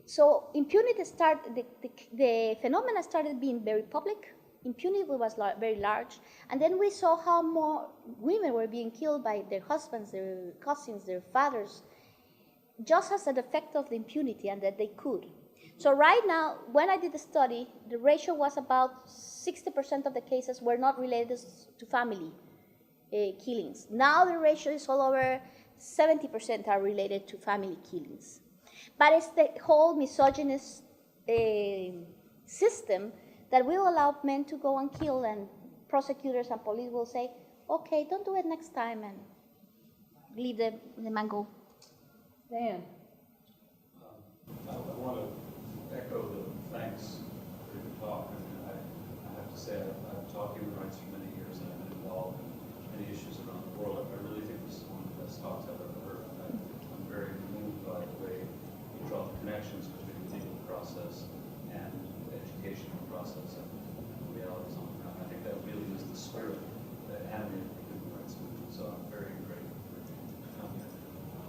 So impunity started, the phenomena started being very public. Impunity was very large. And then we saw how more women were being killed by their husbands, their cousins, their fathers, just as an effect of the impunity, and that they could. So right now, when I did the study, the ratio was about 60% of the cases were not related to family killings. Now the ratio is all over 70% are related to family killings. But it's the whole misogynist system that will allow men to go and kill, and prosecutors and police will say, okay, don't do it next time, and leave the man go. Dan. I want to echo the thanks for your talk. And I have to say, I've taught human rights for many years, and I've been involved in many issues around the world. I really think this is one of the best talks I've ever heard. I'm very moved by the way you draw the connections between the legal process and the educational process and the realities on the ground. I think that really is the spirit that animated the human rights movement. So I'm very grateful for you to come here.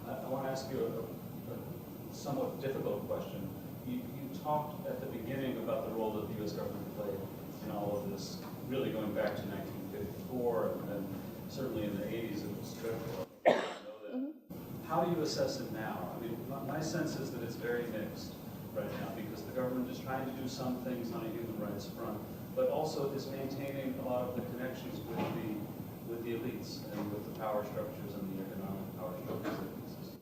I want to ask you a somewhat difficult question. You talked at the beginning about the role that the U.S. government played in all of this, really going back to 1954, and then certainly in the 80s it was critical. How do you assess it now? I mean, my sense is that it's very mixed right now, because the government is trying to do some things on a human rights front, but also is maintaining a lot of the connections with the elites and with the power structures and the economic power structures that exist.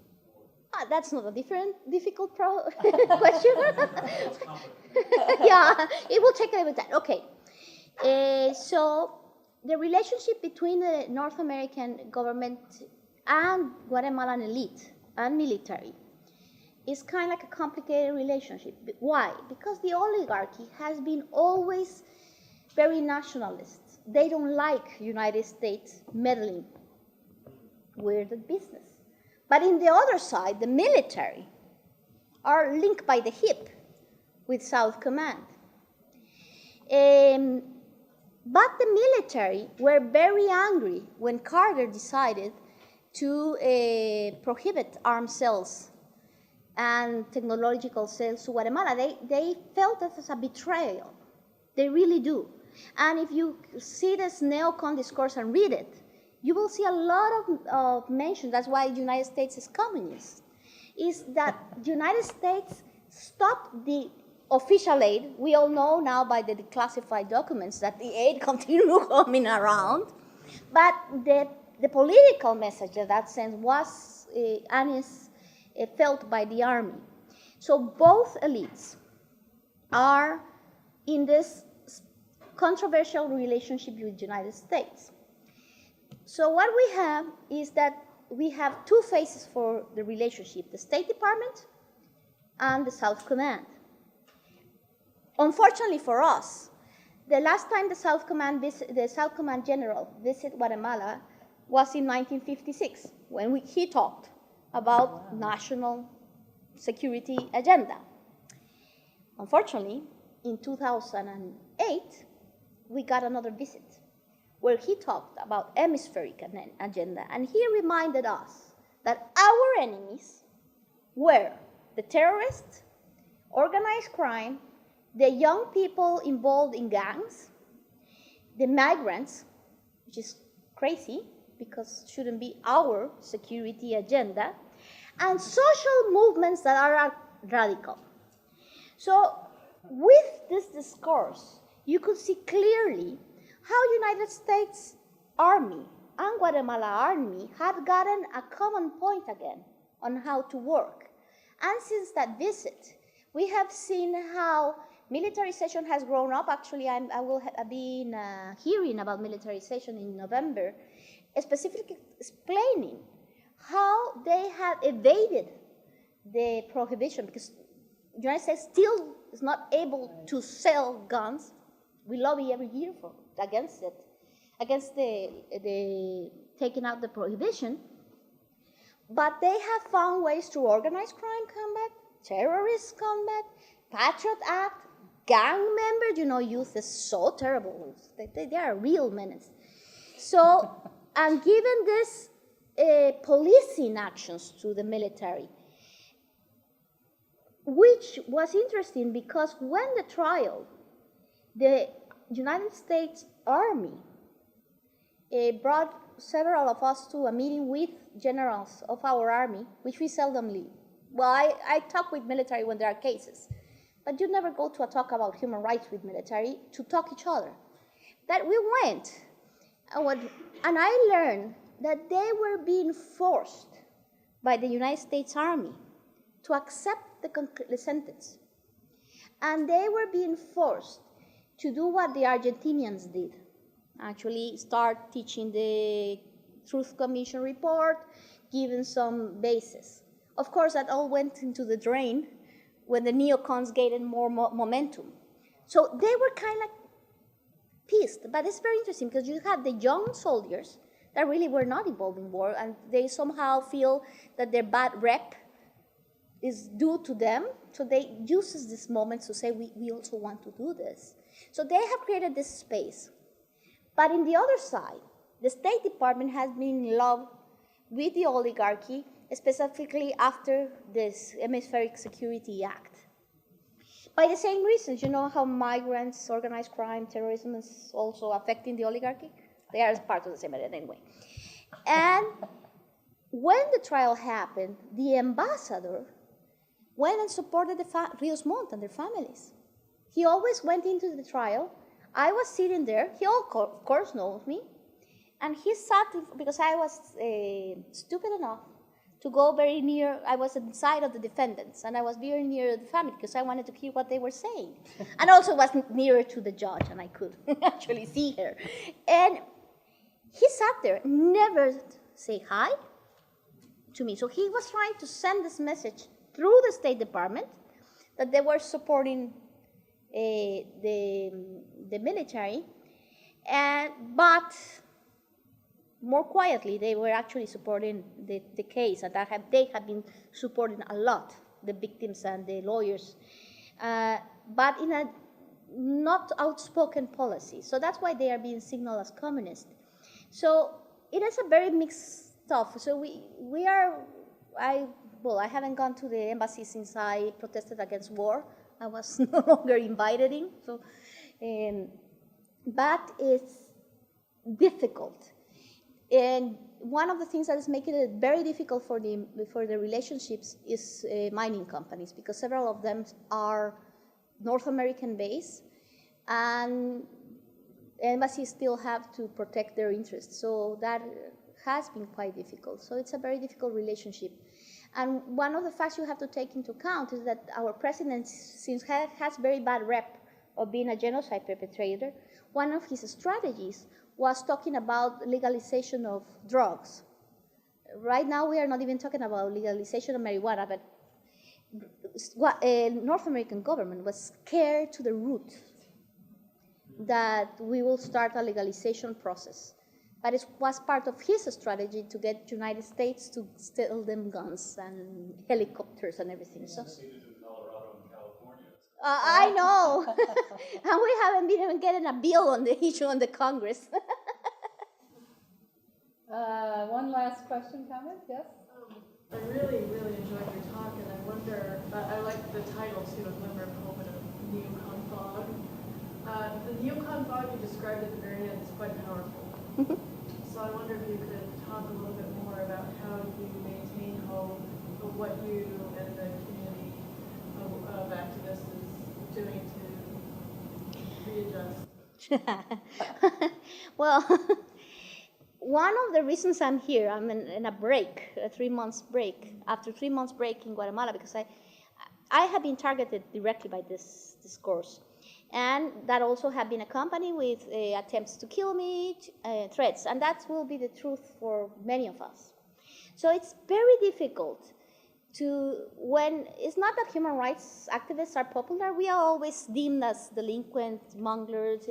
That's not a difficult question. It's complicated. Yeah, it will take a little time. Okay. So the relationship between the North American government and Guatemalan elite and military is kind of like a complicated relationship. Why? Because the oligarchy has been always very nationalist. They don't like United States meddling with the business. But in the other side, the military are linked by the hip with South Command. But the military were very angry when Carter decided to prohibit arms sales and technological sales to Guatemala. They felt it as a betrayal. They really do. And if you see this Neocon discourse and read it, you will see a lot of mention. That's why the United States is communist, is that the United States stopped the official aid. We all know now by the declassified documents that the aid continued coming around. But the political message in that sense was and is felt by the army. So both elites are in this controversial relationship with the United States. So what we have is that we have two faces for the relationship, the State Department and the South Command. Unfortunately for us, the last time the South Command General visited Guatemala was in 1956, when he talked about national security agenda. Unfortunately, in 2008, we got another visit where he talked about hemispheric agenda, and he reminded us that our enemies were the terrorists, organized crime, the young people involved in gangs, the migrants, which is crazy because it shouldn't be our security agenda, and social movements that are radical. So with this discourse, you could see clearly how United States Army and Guatemala Army had gotten a common point again on how to work. And since that visit, we have seen how militarization has grown up. Actually, I will be in a hearing about militarization in November, specifically explaining how they have evaded the prohibition, because the United States still is not able to sell guns. We lobby every year against it, against the taking out the prohibition. But they have found ways to organize crime combat, terrorist combat, Patriot Act, gang members. You know, youth is so terrible. They are a real menace. So, and given this policing actions to the military, which was interesting because when the trial, the United States Army brought several of us to a meeting with generals of our army, which we seldomly. Well, I talk with military when there are cases, but you never go to a talk about human rights with military to talk each other. That we went, and I learned that they were being forced by the United States Army to accept the sentence. And they were being forced to do what the Argentinians did, actually start teaching the Truth Commission report, given some basis. Of course, that all went into the drain when the neocons gained more momentum. So they were kind of pissed, but it's very interesting because you have the young soldiers that really were not involved in war, and they somehow feel that their bad rep is due to them, so they use this moment to say, we also want to do this. So they have created this space. But in the other side, the State Department has been in love with the oligarchy, specifically after this Hemispheric Security Act. By the same reasons, you know how migrants, organized crime, terrorism is also affecting the oligarchy? They are part of the same identity anyway. And when the trial happened, the ambassador went and supported the Ríos Montt and their families. He always went into the trial. I was sitting there. He, of course, knows me. And he sat, because I was stupid enough to go very near. I was inside of the defendants, and I was very near the family because I wanted to hear what they were saying. And also was nearer to the judge, and I could actually see her. And he sat there, never say hi to me. So he was trying to send this message through the State Department that they were supporting the military, but more quietly, they were actually supporting the case, and they have been supporting a lot the victims and the lawyers, but in a not outspoken policy. So that's why they are being signaled as communist. So it is a very mixed stuff. So I haven't gone to the embassy since I protested against war. I was no longer invited in. So, but it's difficult. And one of the things that is making it very difficult for the relationships is mining companies, because several of them are North American based, and embassies still have to protect their interests. So that has been quite difficult. So it's a very difficult relationship. And one of the facts you have to take into account is that our president, since has very bad rep of being a genocide perpetrator, one of his strategies was talking about legalization of drugs. Right now, we are not even talking about legalization of marijuana, but North American government was scared to the root that we will start a legalization process. But it was part of his strategy to get United States to steal them guns and helicopters and everything. So, Colorado and California. I know, and we haven't been even getting a bill on the issue on the Congress. One last question, comment, yes? I really, really enjoyed your talk, and I wonder, I like the title too, a glimmer of hope in a neocon fog. The neocon fog you described at the very end is quite powerful. So I wonder if you could talk a little bit more about how you maintain hope, or what you and the community of activists is doing to readjust. Well, one of the reasons I'm here, I'm in a break, a 3 months break, after 3 months break in Guatemala, because I have been targeted directly by this discourse. And that also have been accompanied with attempts to kill me, threats, and that will be the truth for many of us. So it's very difficult when it's not that human rights activists are popular, we are always deemed as delinquent, monglers,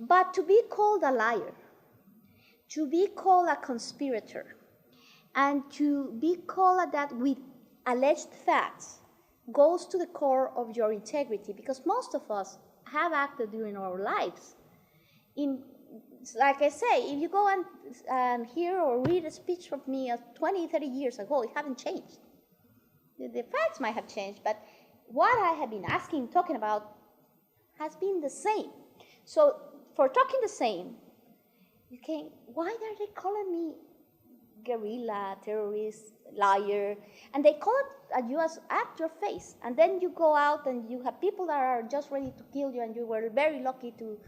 but to be called a liar, to be called a conspirator, and to be called that with alleged facts goes to the core of your integrity, because most of us have acted during our lives. Like I say, if you go and hear or read a speech from me 20, 30 years ago, it haven't changed. The facts might have changed, but what I have been talking about, has been the same. So for talking the same, why are they calling me guerrilla, terrorist, liar? And they call it you at your face. And then you go out and you have people that are just ready to kill you, and you were very lucky to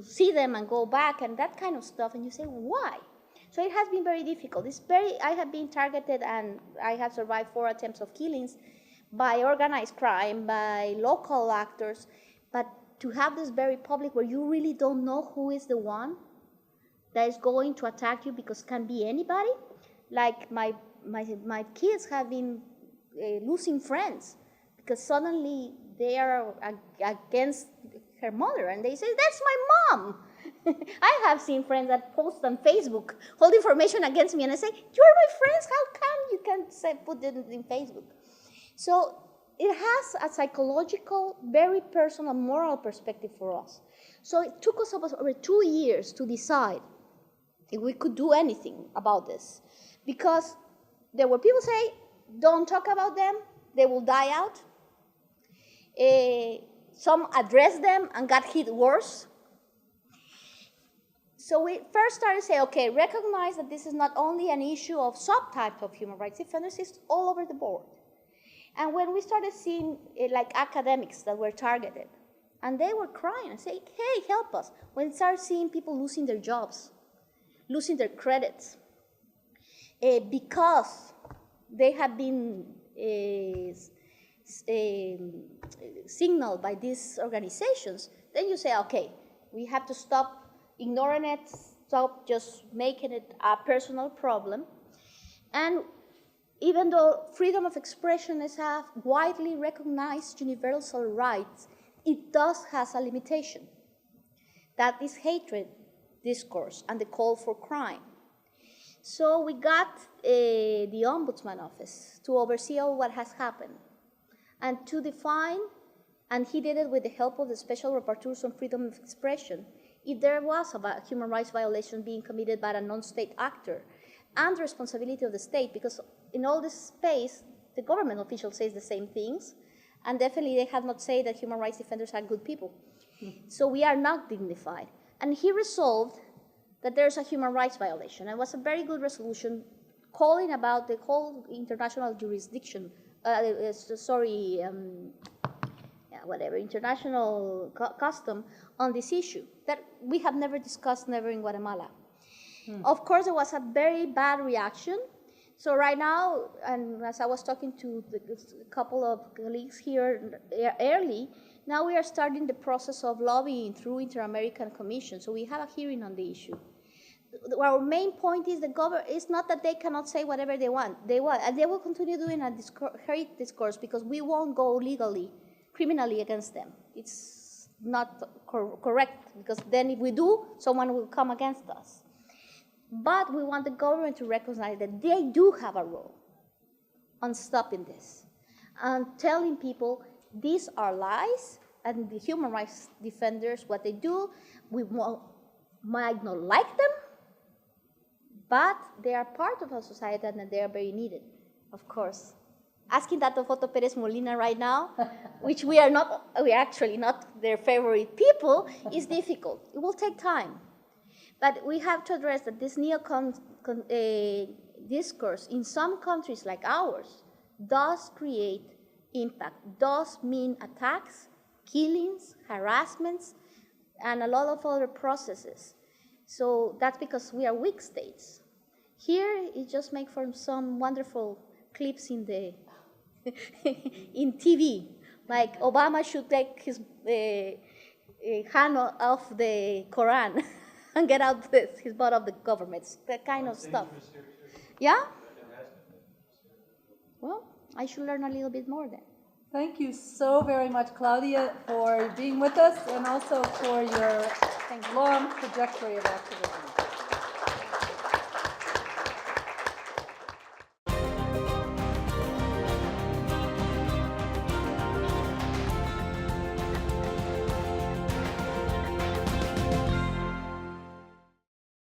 see them and go back and that kind of stuff. And you say, why? So it has been very difficult. I have been targeted, and I have survived 4 attempts of killings by organized crime, by local actors. But to have this very public, where you really don't know who is the one that is going to attack you, because it can be anybody. Like my kids have been losing friends because suddenly they are against her mother, and they say, that's my mom. I have seen friends that post on Facebook hold information against me, and I say, you're my friends, how come you can't put it in Facebook? So it has a psychological, very personal, moral perspective for us. So it took us over 2 years to decide if we could do anything about this, because there were people say, don't talk about them, they will die out. Some addressed them and got hit worse. So we first started to say, okay, recognize that this is not only an issue of subtypes of human rights defenders, it's all over the board. And when we started seeing like academics that were targeted, and they were crying and saying, hey, help us. When we started seeing people losing their jobs, losing their credits, because they have been signaled by these organizations, then you say, okay, we have to stop ignoring it, stop just making it a personal problem. And even though freedom of expression is a widely recognized universal right, it does has a limitation. That is hatred discourse and the call for crime. So we got the Ombudsman Office to oversee all what has happened and to define, and he did it with the help of the Special Rapporteurs on Freedom of Expression, if there was a human rights violation being committed by a non-state actor, and the responsibility of the state, because in all this space, the government officials say the same things, and definitely they have not said that human rights defenders are good people. So we are not dignified. And he resolved that there's a human rights violation. It was a very good resolution calling about the whole international jurisdiction, international custom on this issue that we have never discussed, never in Guatemala. Of course, there was a very bad reaction. So right now, and as I was talking to a couple of colleagues here early, now we are starting the process of lobbying through Inter-American Commission. So we have a hearing on the issue. Our main point is it's not that they cannot say whatever they want, and they will continue doing a hate discourse because we won't go criminally against them. It's not correct, because then if we do, someone will come against us. But we want the government to recognize that they do have a role on stopping this and telling people these are lies, and the human rights defenders, what they do, we might not like them, but they are part of our society and they are very needed, of course. Asking that of Otto Pérez Molina right now, which we are actually not their favorite people, is difficult. It will take time. But we have to address that this Neocon discourse in some countries like ours does create impact, does mean attacks, killings, harassments, and a lot of other processes. So that's because we are weak states. Here, it just makes for some wonderful clips in the in TV, like Obama should take his hand off the Quran and get out his butt of the government, that kind of stuff. Yeah? Well, I should learn a little bit more then. Thank you so very much, Claudia, for being with us and also for your long trajectory of activism.